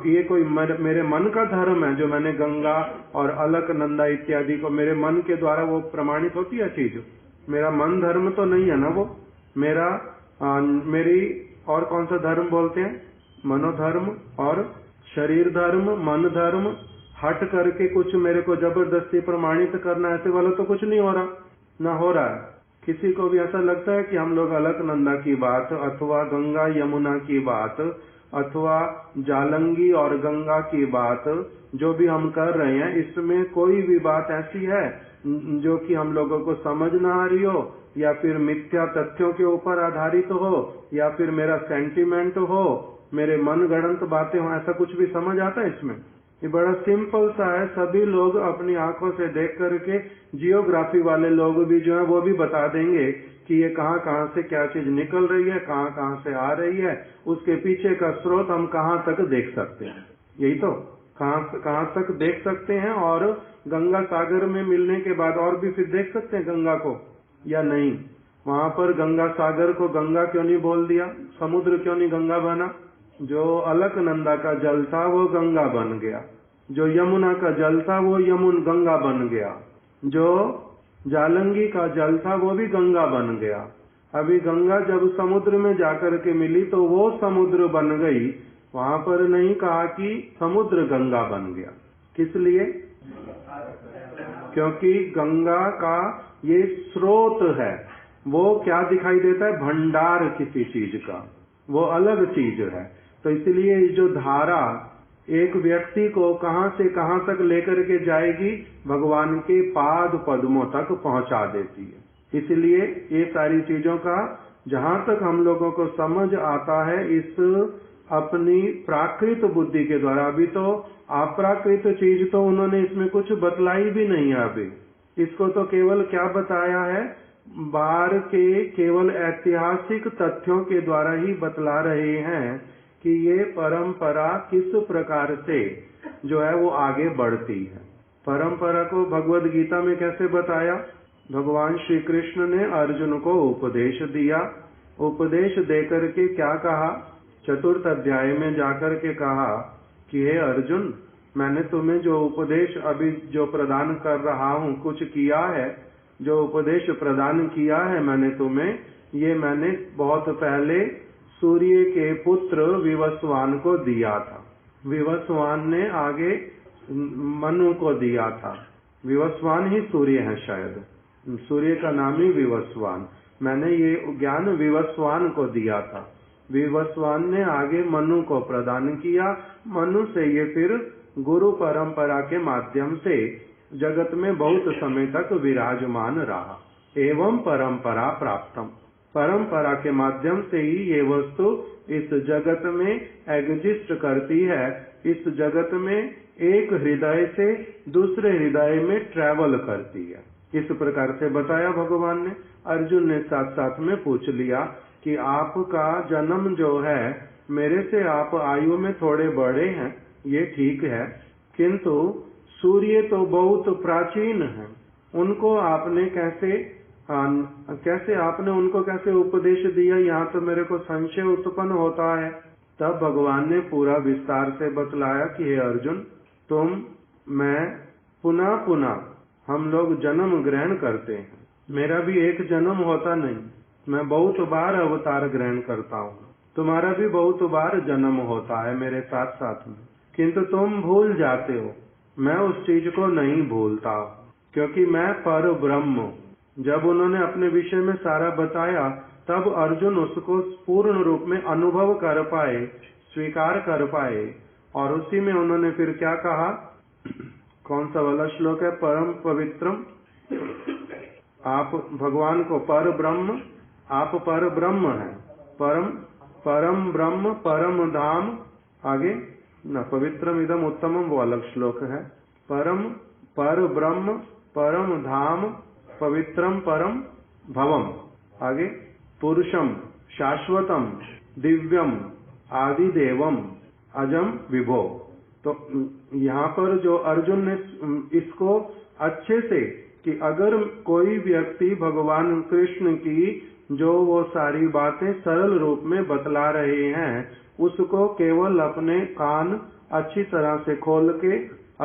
ये कोई मेरे मन का धर्म है जो मैंने गंगा और अलकनंदा इत्यादि को मेरे मन के द्वारा वो प्रमाणित होती है चीज, मेरा मन धर्म तो नहीं है ना वो, मेरी और कौन सा धर्म बोलते हैं, मनोधर्म और शरीर धर्म, मन धर्म हट करके कुछ मेरे को जबरदस्ती प्रमाणित करना, ऐसे वाला तो कुछ नहीं हो रहा, ना हो रहा है। किसी को भी ऐसा लगता है कि हम लोग अलकनंदा की बात अथवा गंगा यमुना की बात अथवा जालंगी और गंगा की बात जो भी हम कर रहे हैं, इसमें कोई भी बात ऐसी है जो कि हम लोगों को समझ ना आ रही हो, या फिर मिथ्या तथ्यों के ऊपर आधारित हो, या फिर मेरा सेंटिमेंट हो, मेरे मन गढ़ंत बातें हो, ऐसा कुछ भी समझ आता है इसमें? ये बड़ा सिंपल सा है। सभी लोग अपनी आंखों से देख करके, जियोग्राफी वाले लोग भी जो है वो भी बता देंगे कि ये कहाँ कहाँ से क्या चीज निकल रही है, कहाँ कहाँ से आ रही है, उसके पीछे का स्रोत हम कहाँ तक देख सकते हैं। यही तो, कहाँ तक देख सकते हैं। और गंगा सागर में मिलने के बाद और भी फिर देख सकते हैं गंगा को या नहीं? वहां पर गंगा सागर को गंगा क्यों नहीं बोल दिया? समुद्र क्यों नहीं गंगा बना? जो अलकनंदा का जल था वो गंगा बन गया, जो यमुना का जल था वो गंगा बन गया, जो जालंगी का जल था वो भी गंगा बन गया। अभी गंगा जब समुद्र में जाकर के मिली तो वो समुद्र बन गई। वहां पर नहीं कहा कि समुद्र गंगा बन गया। किस लिए? क्योंकि गंगा का ये स्रोत है, वो क्या दिखाई देता है? भंडार किसी चीज का, वो अलग चीज है। तो इसलिए जो धारा एक व्यक्ति को कहां से कहां तक लेकर के जाएगी, भगवान के पाद पद्मों तक पहुंचा देती है। इसलिए ये सारी चीजों का जहां तक हम लोगों को समझ आता है, इस अपनी प्राकृत बुद्धि के द्वारा। अभी तो अप्राकृत चीज तो उन्होंने इसमें कुछ बतलाई भी नहीं है। अभी इसको तो केवल क्या बताया है, बाहर के केवल ऐतिहासिक तथ्यों के द्वारा ही बतला रहे हैं कि ये परंपरा किस प्रकार से जो है वो आगे बढ़ती है। परंपरा को भगवद गीता में कैसे बताया? भगवान श्री कृष्ण ने अर्जुन को उपदेश दिया। उपदेश देकर के क्या कहा? चतुर्थ अध्याय में जाकर के कहा कि हे अर्जुन, मैंने तुम्हें जो उपदेश अभी जो प्रदान कर रहा हूँ, कुछ किया है, जो उपदेश प्रदान किया है मैंने तुम्हें, ये मैंने बहुत पहले सूर्य के पुत्र विवस्वान को दिया था। विवस्वान ने आगे मनु को दिया था। विवस्वान ही सूर्य है, शायद सूर्य का नाम ही विवस्वान। मैंने ये ज्ञान विवस्वान को दिया था। विवस्वान ने आगे मनु को प्रदान किया। मनु से ये फिर गुरु परंपरा के माध्यम से जगत में बहुत समय तक विराजमान रहा। एवं परंपरा प्राप्तम, परंपरा के माध्यम से ही ये वस्तु इस जगत में एग्जिस्ट करती है। इस जगत में एक हृदय से दूसरे हृदय में ट्रैवल करती है। इस प्रकार से बताया भगवान ने। अर्जुन ने साथ साथ में पूछ लिया कि आपका जन्म जो है, मेरे से आप आयु में थोड़े बड़े हैं, ये ठीक है, किंतु सूर्य तो बहुत प्राचीन है, उनको आपने कैसे आपने उनको कैसे उपदेश दिया? यहाँ तो मेरे को संशय उत्पन्न होता है। तब भगवान ने पूरा विस्तार से बतलाया कि हे अर्जुन, मैं पुनः हम लोग जन्म ग्रहण करते हैं। मेरा भी एक जन्म होता नहीं, मैं बहुत बार अवतार ग्रहण करता हूँ। तुम्हारा भी बहुत बार जन्म होता है मेरे साथ साथ में, किंतु तुम भूल जाते हो। मैं उस चीज को नहीं भूलता, क्योंकि मैं पर ब्रह्म। जब उन्होंने अपने विषय में सारा बताया, तब अर्जुन उसको पूर्ण रूप में अनुभव कर पाए, स्वीकार कर पाए। और उसी में उन्होंने फिर क्या कहा? कौन सा वाला श्लोक है? परम पवित्रम, आप भगवान को पर ब्रह्म, आप पर ब्रह्म है, परम ब्रह्म, परम धाम, आगे न पवित्रम इदम उत्तमम, वो अलग श्लोक है। पर ब्रह्म, परम धाम, पवित्रम परम भवम, आगे पुरुषम शाश्वतम दिव्यम आदिदेवम अजम विभो। तो यहाँ पर जो अर्जुन ने इसको अच्छे से, कि अगर कोई व्यक्ति भगवान कृष्ण की जो वो सारी बातें सरल रूप में बतला रहे हैं, उसको केवल अपने कान अच्छी तरह से खोल के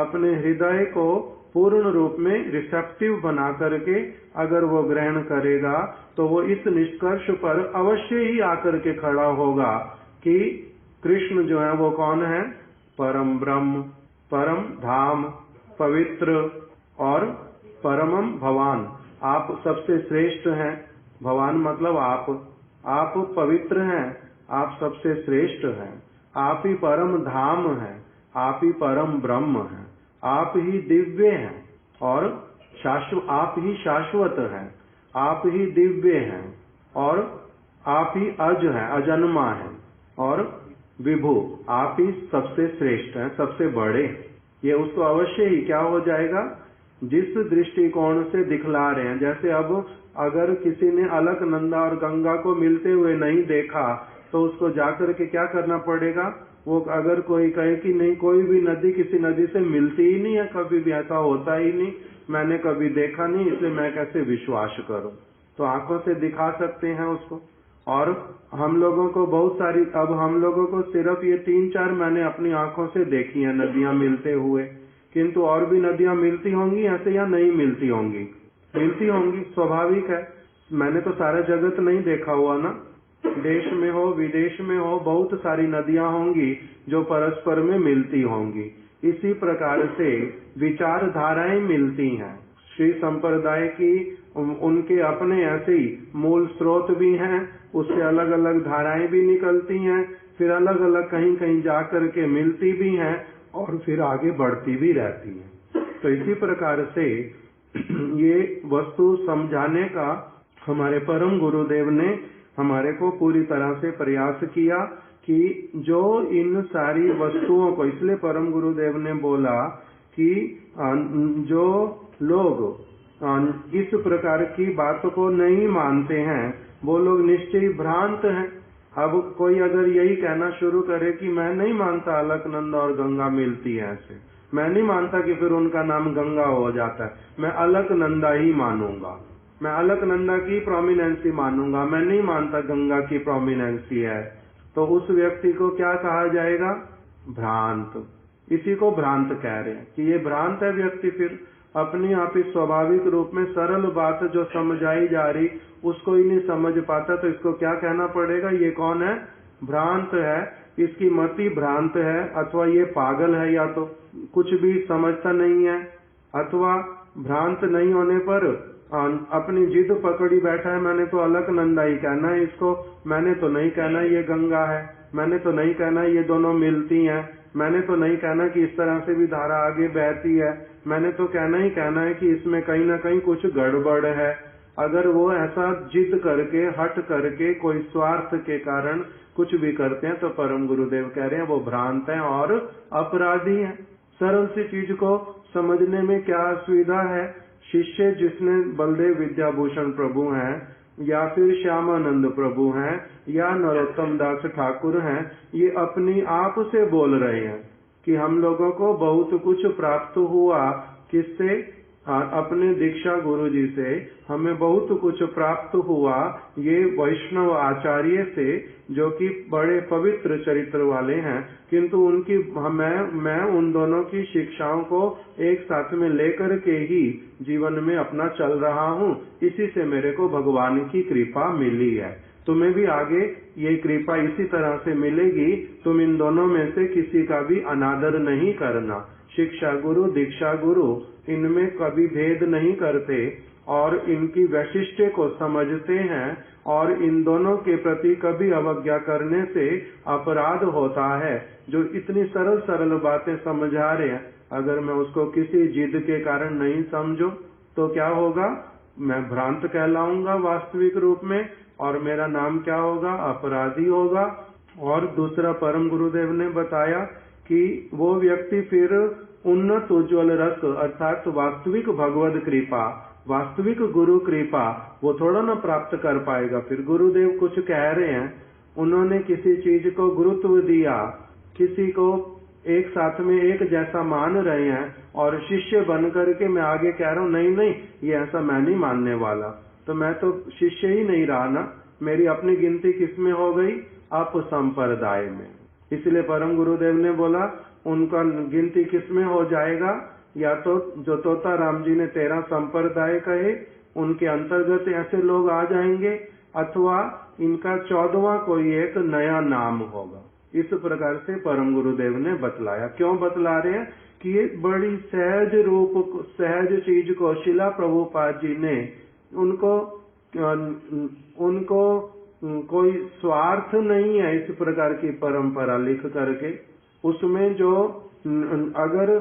अपने हृदय को पूर्ण रूप में रिसेप्टिव बना करके अगर वो ग्रहण करेगा, तो वो इस निष्कर्ष पर अवश्य ही आकर के खड़ा होगा कि कृष्ण जो है वो कौन है? परम ब्रह्म, परम धाम, पवित्र और परमम भवान। आप सबसे श्रेष्ठ हैं। भवान मतलब आप पवित्र हैं, आप सबसे श्रेष्ठ हैं, आप ही परम धाम हैं, आप ही परम ब्रह्म हैं, आप ही दिव्य हैं और आप ही शाश्वत हैं, आप ही दिव्य हैं और आप ही अज हैं, अजन्मा हैं और विभु, आप ही सबसे श्रेष्ठ हैं, सबसे बड़े। ये उसको अवश्य ही क्या हो जाएगा? जिस दृष्टिकोण से दिखला रहे हैं। जैसे अब अगर किसी ने अलकनंदा और गंगा को मिलते हुए नहीं देखा तो उसको जाकर के क्या करना पड़ेगा? वो अगर कोई कहे कि नहीं, कोई भी नदी किसी नदी से मिलती ही नहीं है, कभी भी ऐसा होता ही नहीं, मैंने कभी देखा नहीं, इसलिए मैं कैसे विश्वास करूं? तो आंखों से दिखा सकते हैं उसको। और हम लोगों को बहुत सारी, अब हम लोगों को सिर्फ ये 3-4 मैंने अपनी आंखों से देखी हैं नदियां मिलते हुए, किंतु और भी नदियां मिलती होंगी ऐसे या नहीं मिलती होंगी? मिलती होंगी, स्वाभाविक है। मैंने तो सारा जगत नहीं देखा हुआ ना, देश में हो विदेश में हो बहुत सारी नदियां होंगी जो परस्पर में मिलती होंगी। इसी प्रकार से विचारधाराएं मिलती हैं। श्री संप्रदाय की उनके अपने ऐसे ही मूल स्रोत भी हैं, उससे अलग अलग धाराएं भी निकलती हैं, फिर अलग अलग कहीं कहीं जाकर के मिलती भी हैं और फिर आगे बढ़ती भी रहती हैं। तो इसी प्रकार से ये वस्तु समझाने का हमारे परम गुरुदेव ने हमारे को पूरी तरह से प्रयास किया कि जो इन सारी वस्तुओं को, इसलिए परम गुरुदेव ने बोला कि जो लोग इस प्रकार की बात को नहीं मानते हैं वो लोग निश्चय भ्रांत हैं। अब कोई अगर यही कहना शुरू करे कि मैं नहीं मानता अलकनंदा और गंगा मिलती है, ऐसे मैं नहीं मानता कि फिर उनका नाम गंगा हो जाता है, मैं अलकनंदा ही मानूंगा, मैं अलकनंदा की प्रोमिनेंसी मानूंगा, मैं नहीं मानता गंगा की प्रोमिनेंसी है, तो उस व्यक्ति को क्या कहा जाएगा? भ्रांत। इसी को भ्रांत कह रहे हैं कि ये भ्रांत है व्यक्ति। फिर अपनी आप ही स्वाभाविक रूप में सरल बात जो समझाई जा रही उसको ही नहीं समझ पाता, तो इसको क्या कहना पड़ेगा? ये कौन है? भ्रांत है, इसकी मति भ्रांत है, अथवा ये पागल है, या तो कुछ भी समझता नहीं है, अथवा भ्रांत नहीं होने पर अपनी जिद पकड़ी बैठा है, मैंने तो अलकनंदा ही कहना है इसको, मैंने तो नहीं कहना ये गंगा है, मैंने तो नहीं कहना ये दोनों मिलती हैं, मैंने तो नहीं कहना कि इस तरह से भी धारा आगे बहती है, मैंने तो कहना है कि इसमें कहीं ना कहीं कुछ गड़बड़ है। अगर वो ऐसा जिद करके, हट करके, कोई स्वार्थ के कारण कुछ भी करते हैं तो परम गुरुदेव कह रहे हैं वो भ्रांत हैं और अपराधी हैं। सरल सी चीज को समझने में क्या असुविधा है? शिष्य जिसने बलदेव विद्याभूषण प्रभु हैं या फिर श्यामानंद प्रभु हैं या नरोत्तम दास ठाकुर हैं, ये अपनी आप से बोल रहे हैं कि हम लोगों को बहुत कुछ प्राप्त हुआ। किससे? अपने दीक्षा गुरु जी से हमें बहुत कुछ प्राप्त हुआ, ये वैष्णव आचार्य से जो कि बड़े पवित्र चरित्र वाले हैं, किंतु उनकी मैं उन दोनों की शिक्षाओं को एक साथ में लेकर के ही जीवन में अपना चल रहा हूँ, इसी से मेरे को भगवान की कृपा मिली है। तुम्हें भी आगे ये कृपा इसी तरह से मिलेगी। तुम इन दोनों में से किसी का भी अनादर नहीं करना। शिक्षा गुरु, दीक्षा गुरु, इनमें कभी भेद नहीं करते और इनकी वैशिष्ट्य को समझते हैं और इन दोनों के प्रति कभी अवज्ञा करने से अपराध होता है। जो इतनी सरल सरल बातें समझा रहे हैं, अगर मैं उसको किसी जिद के कारण नहीं समझूं तो क्या होगा? मैं भ्रांत कहलाऊंगा वास्तविक रूप में और मेरा नाम क्या होगा? अपराधी होगा। और दूसरा परम गुरुदेव ने बताया कि वो व्यक्ति फिर उन्नत उज्ज्वल रस अर्थात वास्तविक भगवद कृपा, वास्तविक गुरु कृपा वो थोड़ा ना प्राप्त कर पाएगा। फिर गुरुदेव कुछ कह रहे हैं, उन्होंने किसी चीज को गुरुत्व दिया, किसी को एक साथ में एक जैसा मान रहे हैं और शिष्य बन करके मैं आगे कह रहा हूँ नहीं नहीं ये ऐसा मैं नहीं मानने वाला, तो मैं तो शिष्य ही नहीं रहा ना, मेरी अपनी गिनती किसमें हो गई? अप संप्रदाय में। इसलिए परम गुरुदेव ने बोला उनका गिनती किसमें हो जाएगा? या तो जो तोता राम जी ने 13 संप्रदाय कहे उनके अंतर्गत ऐसे लोग आ जाएंगे, अथवा इनका 14वां कोई एक नया नाम होगा। इस प्रकार से परम गुरुदेव ने बतलाया। क्यों बतला रहे हैं कि ये बड़ी सहज रूप सहज चीज को शिला प्रभुपाद जी ने उनको कोई स्वार्थ नहीं है इस प्रकार की परंपरा लिख करके। उसमें जो अगर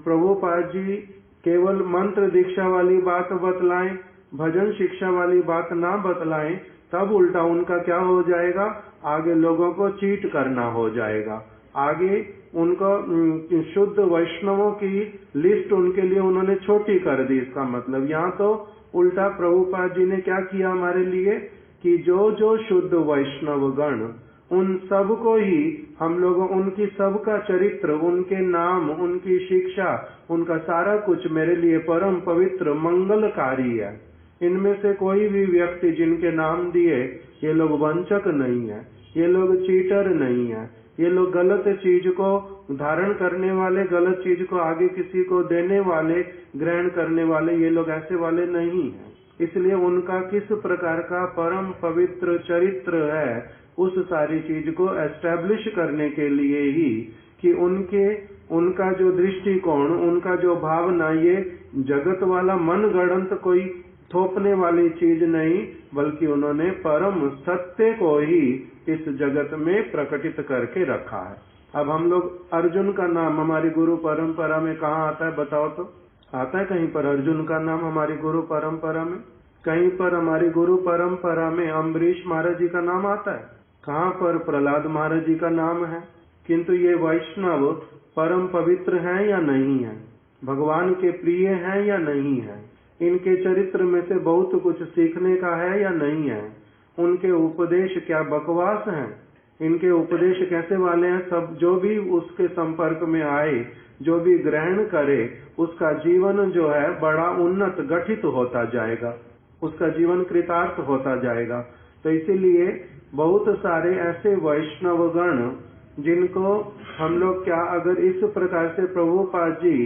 प्रभुपाद जी केवल मंत्र दीक्षा वाली बात बतलाएं, भजन शिक्षा वाली बात ना बतलाएं, तब उल्टा उनका क्या हो जाएगा, आगे लोगों को चीट करना हो जाएगा। आगे उनको शुद्ध वैष्णवों की लिस्ट उनके लिए उन्होंने छोटी कर दी। इसका मतलब यहाँ तो उल्टा प्रभुपाद जी ने क्या किया हमारे लिए कि जो जो शुद्ध वैष्णव गण, उन सब को ही हम लोगों उनकी सबका चरित्र, उनके नाम, उनकी शिक्षा, उनका सारा कुछ मेरे लिए परम पवित्र मंगलकारी है। इनमें से कोई भी व्यक्ति जिनके नाम दिए, ये लोग वंचक नहीं है, ये लोग चीटर नहीं है, ये लोग गलत चीज को धारण करने वाले, गलत चीज को आगे किसी को देने वाले, ग्रहण करने वाले, ये लोग ऐसे वाले नहीं हैं। इसलिए उनका किस प्रकार का परम पवित्र चरित्र है, उस सारी चीज को एस्टैब्लिश करने के लिए ही कि उनका जो दृष्टिकोण, उनका जो भावना, ये जगत वाला मन गढ़ंत कोई थोपने वाली चीज नहीं, बल्कि उन्होंने परम सत्य को ही इस जगत में प्रकटित करके रखा है। अब हम लोग अर्जुन का नाम हमारी गुरु परंपरा में कहाँ आता है बताओ तो? आता है कहीं पर अर्जुन का नाम हमारी गुरु परंपरा में? कहीं पर हमारी गुरु परंपरा में अम्बरीश महाराज जी का नाम आता है? कहाँ पर प्रहलाद महाराज जी का नाम है? किंतु ये वैष्णव परम पवित्र हैं या नहीं है, भगवान के प्रिय हैं या नहीं है, इनके चरित्र में से बहुत कुछ सीखने का है या नहीं है, उनके उपदेश क्या बकवास हैं, इनके उपदेश कैसे वाले हैं। सब जो भी उसके संपर्क में आए, जो भी ग्रहण करे, उसका जीवन जो है बड़ा उन्नत गठित होता जाएगा, उसका जीवन कृतार्थ होता जाएगा। तो इसीलिए बहुत सारे ऐसे वैष्णवगण जिनको हम लोग क्या, अगर इस प्रकार से प्रभुपाद जी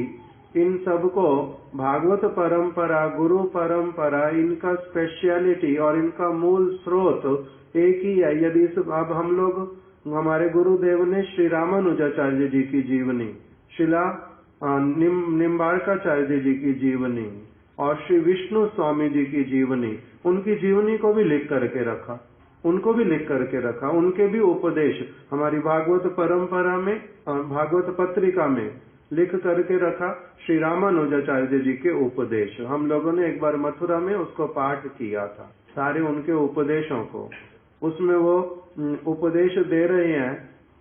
इन सबको भागवत परंपरा, गुरु परंपरा, इनका स्पेशलिटी और इनका मूल स्रोत एक ही है। यदि अब हम लोग, हमारे गुरुदेव ने श्री रामानुजाचार्य जी की जीवनी, शिला निम्बार्काचार्य जी की जीवनी और श्री विष्णु स्वामी जी की जीवनी, उनकी जीवनी को भी लिख करके रखा, उनको भी लिख करके रखा, उनके भी उपदेश हमारी भागवत परंपरा में, भागवत पत्रिका में लिख करके रखा। श्री रामानुजाचार्य जी के उपदेश हम लोगों ने एक बार मथुरा में उसको पाठ किया था, सारे उनके उपदेशों को। उसमें वो उपदेश दे रहे हैं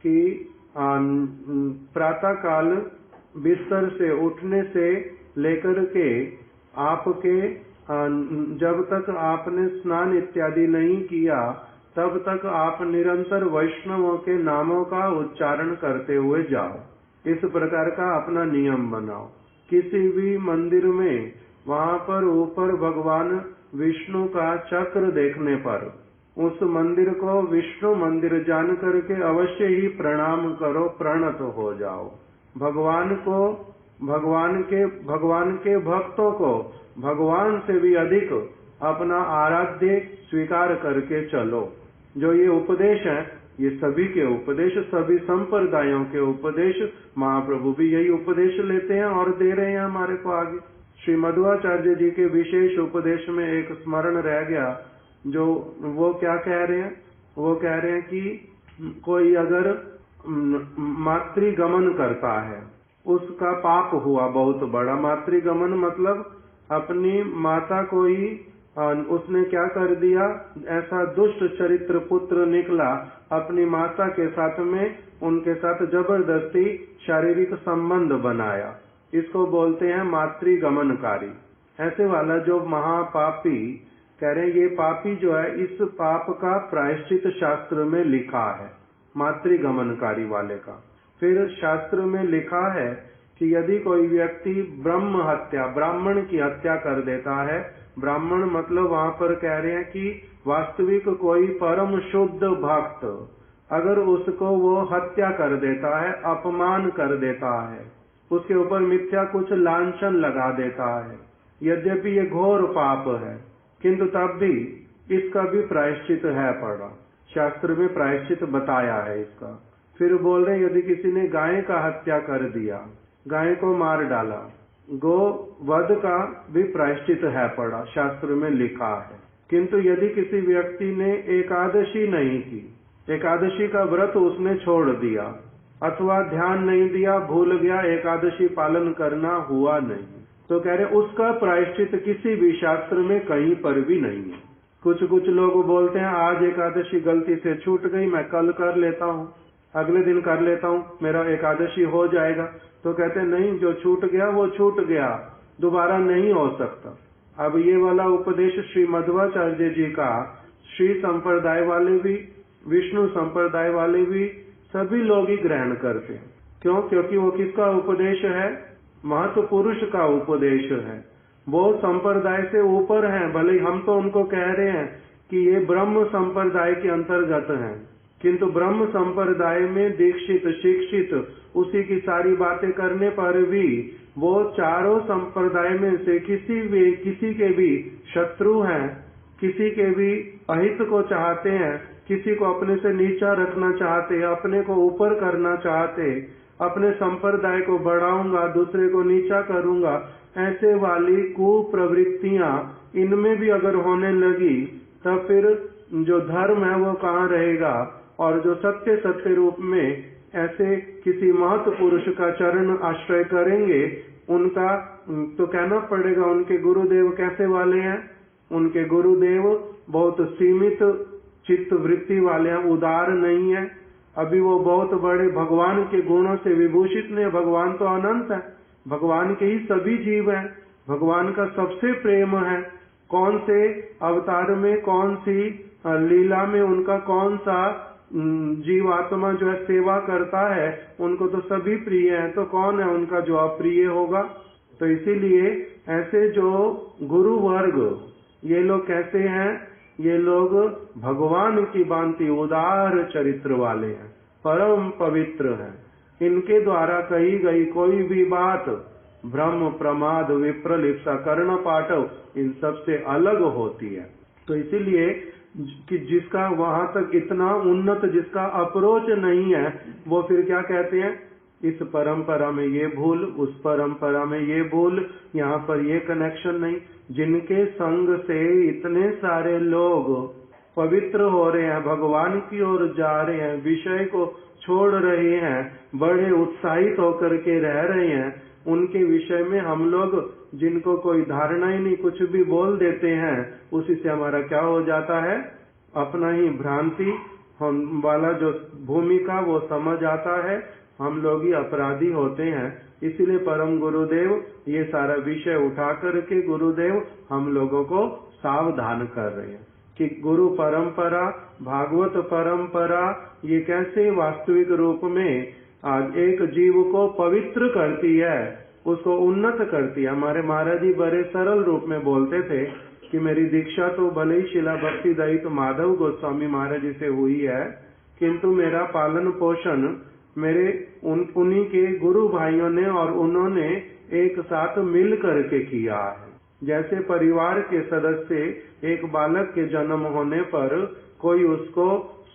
कि प्रातः काल बिस्तर से उठने से लेकर के आपके जब तक आपने स्नान इत्यादि नहीं किया, तब तक आप निरंतर वैष्णवों के नामों का उच्चारण करते हुए जाओ। इस प्रकार का अपना नियम बनाओ। किसी भी मंदिर में वहाँ पर ऊपर भगवान विष्णु का चक्र देखने पर उस मंदिर को विष्णु मंदिर जान करके अवश्य ही प्रणाम करो, प्रणत हो जाओ। भगवान के भक्तों को भगवान से भी अधिक अपना आराध्य स्वीकार करके चलो। जो ये उपदेश है, ये सभी के उपदेश, सभी संप्रदायों के उपदेश, महाप्रभु भी यही उपदेश लेते हैं और दे रहे हैं हमारे को आगे। श्री मध्वाचार्य जी के विशेष उपदेश में एक स्मरण रह गया, जो वो क्या कह रहे हैं, वो कह रहे हैं कि कोई अगर मातृगमन करता है, उसका पाप हुआ बहुत बड़ा। मातृगमन मतलब अपनी माता को ही उसने क्या कर दिया, ऐसा दुष्ट चरित्र पुत्र निकला, अपनी माता के साथ में उनके साथ जबरदस्ती शारीरिक संबंध बनाया। इसको बोलते हैं मातृगमनकारी। ऐसे वाला जो महापापी, कह रहे हैं ये पापी जो है, इस पाप का प्रायश्चित शास्त्र में लिखा है, मातृगमनकारी वाले का। फिर शास्त्र में लिखा है कि यदि कोई व्यक्ति ब्रह्म हत्या, ब्राह्मण की हत्या कर देता है, ब्राह्मण मतलब वहाँ पर कह रहे हैं कि वास्तविक कोई परम शुद्ध भक्त, अगर उसको वो हत्या कर देता है, अपमान कर देता है, उसके ऊपर मिथ्या कुछ लांछन लगा देता है, यद्यपि ये घोर पाप है, किंतु तब भी इसका भी प्रायश्चित है पड़ा, शास्त्र में प्रायश्चित बताया है इसका। फिर बोल रहे यदि किसी ने गाय का हत्या कर दिया, गाय को मार डाला, गो वध का भी प्रायश्चित है पड़ा, शास्त्र में लिखा है। किंतु यदि किसी व्यक्ति ने एकादशी नहीं की, एकादशी का व्रत उसने छोड़ दिया, अथवा ध्यान नहीं दिया, भूल गया, एकादशी पालन करना हुआ नहीं, तो कह रहे उसका प्रायश्चित किसी भी शास्त्र में कहीं पर भी नहीं है। कुछ लोग बोलते हैं आज एकादशी गलती से छूट गई, मैं कल कर लेता हूँ, अगले दिन कर लेता हूँ, मेरा एकादशी हो जाएगा। तो कहते नहीं, जो छूट गया वो छूट गया, दोबारा नहीं हो सकता। अब ये वाला उपदेश श्री मध्वाचार्य जी का श्री संप्रदाय वाले भी, विष्णु संप्रदाय वाले भी, सभी लोग ही ग्रहण करते हैं। क्यों? क्योंकि वो किसका उपदेश है? महत्व पुरुष का उपदेश है। वो संप्रदाय से ऊपर हैं, भले हम तो उनको कह रहे हैं कि ये ब्रह्म संप्रदाय के अंतर्गत हैं, किंतु ब्रह्म संप्रदाय में दीक्षित शिक्षित उसी की सारी बातें करने पर भी वो चारों संप्रदाय में से किसी के भी शत्रु हैं, किसी के भी अहित को चाहते हैं, किसी को अपने से नीचा रखना चाहते, अपने को ऊपर करना चाहते, अपने संप्रदाय को बढ़ाऊंगा, दूसरे को नीचा करूंगा, ऐसे वाली कुप्रवृत्तियां इनमें भी अगर होने लगी तब फिर जो धर्म है वो कहाँ रहेगा? और जो सत्य रूप में ऐसे किसी महत्व पुरुष का चरण आश्रय करेंगे, उनका तो कहना पड़ेगा उनके गुरुदेव कैसे वाले हैं। उनके गुरुदेव बहुत सीमित चित्त वृत्ति वाले हैं, उदार नहीं है। अभी वो बहुत बड़े भगवान के गुणों से विभूषित नहीं। भगवान तो अनंत है, भगवान के ही सभी जीव हैं, भगवान का सबसे प्रेम है। कौन से अवतार में, कौन सी लीला में उनका कौन सा जीवात्मा जो है सेवा करता है, उनको तो सभी प्रिय है, तो कौन है उनका जो अप्रिय होगा? तो इसीलिए ऐसे जो गुरु वर्ग, ये लोग कैसे हैं? ये लोग भगवान की भांति उदार चरित्र वाले हैं, परम पवित्र हैं। इनके द्वारा कही गई कोई भी बात भ्रम प्रमाद विप्रलिप्सा कर्ण पाठव इन सब से अलग होती है। तो इसीलिए कि जिसका वहां तक इतना उन्नत, जिसका अप्रोच नहीं है, वो फिर क्या कहते हैं? इस परंपरा में ये भूल, उस परंपरा में ये भूल, यहाँ पर ये कनेक्शन नहीं। जिनके संग से इतने सारे लोग पवित्र हो रहे हैं, भगवान की ओर जा रहे हैं, विषय को छोड़ रहे हैं, बड़े उत्साहित होकर के रह रहे हैं, उनके विषय में हम लोग जिनको कोई धारणा ही नहीं, कुछ भी बोल देते हैं, उसी से हमारा क्या हो जाता है? अपना ही भ्रांति हम वाला जो भूमिका वो समझ आता है, हम लोग ही अपराधी होते हैं। इसीलिए परम गुरुदेव ये सारा विषय उठा करके गुरुदेव हम लोगों को सावधान कर रहे हैं कि गुरु परंपरा, भागवत परंपरा ये कैसे वास्तविक रूप में आज एक जीव को पवित्र करती है, उसको उन्नत करती है। हमारे महाराज जी बड़े सरल रूप में बोलते थे कि मेरी दीक्षा तो भले ही शिला भक्ति दयित माधव गोस्वामी महाराज जी से हुई है, किंतु मेरा पालन पोषण मेरे उन्हीं के गुरु भाइयों ने और उन्होंने एक साथ मिल करके किया है। जैसे परिवार के सदस्य एक बालक के जन्म होने पर कोई उसको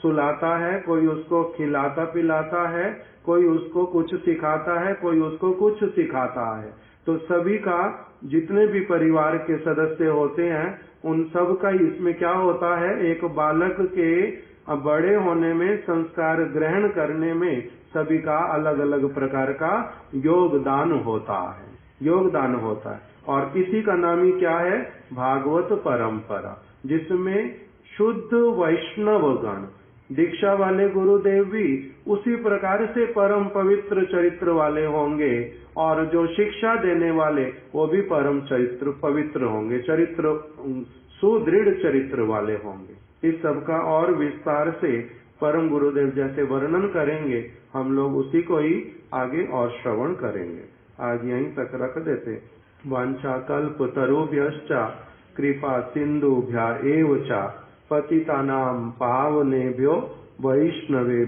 सुलाता है, कोई उसको खिलाता पिलाता है, कोई उसको कुछ सिखाता है, कोई उसको कुछ सिखाता है, तो सभी का जितने भी परिवार के सदस्य होते हैं उन सब का इसमें क्या होता है? एक बालक के बड़े होने में, संस्कार ग्रहण करने में सभी का अलग अलग प्रकार का योगदान होता है, योगदान होता है। और इसी का नाम ही क्या है? भागवत परंपरा, जिसमें शुद्ध वैष्णव गण, दीक्षा वाले गुरुदेव भी उसी प्रकार से परम पवित्र चरित्र वाले होंगे, और जो शिक्षा देने वाले वो भी परम चरित्र पवित्र होंगे, चरित्र सुदृढ़ चरित्र वाले होंगे। इस सब का और विस्तार से परम गुरुदेव जैसे वर्णन करेंगे, हम लोग उसी को ही आगे और श्रवण करेंगे। आज यहीं तक रख देते। वांछा कल्प तरुभ्यश्च कृपा सिंधुभ्य एव च पतितानां पावनेभ्यो वैष्णवे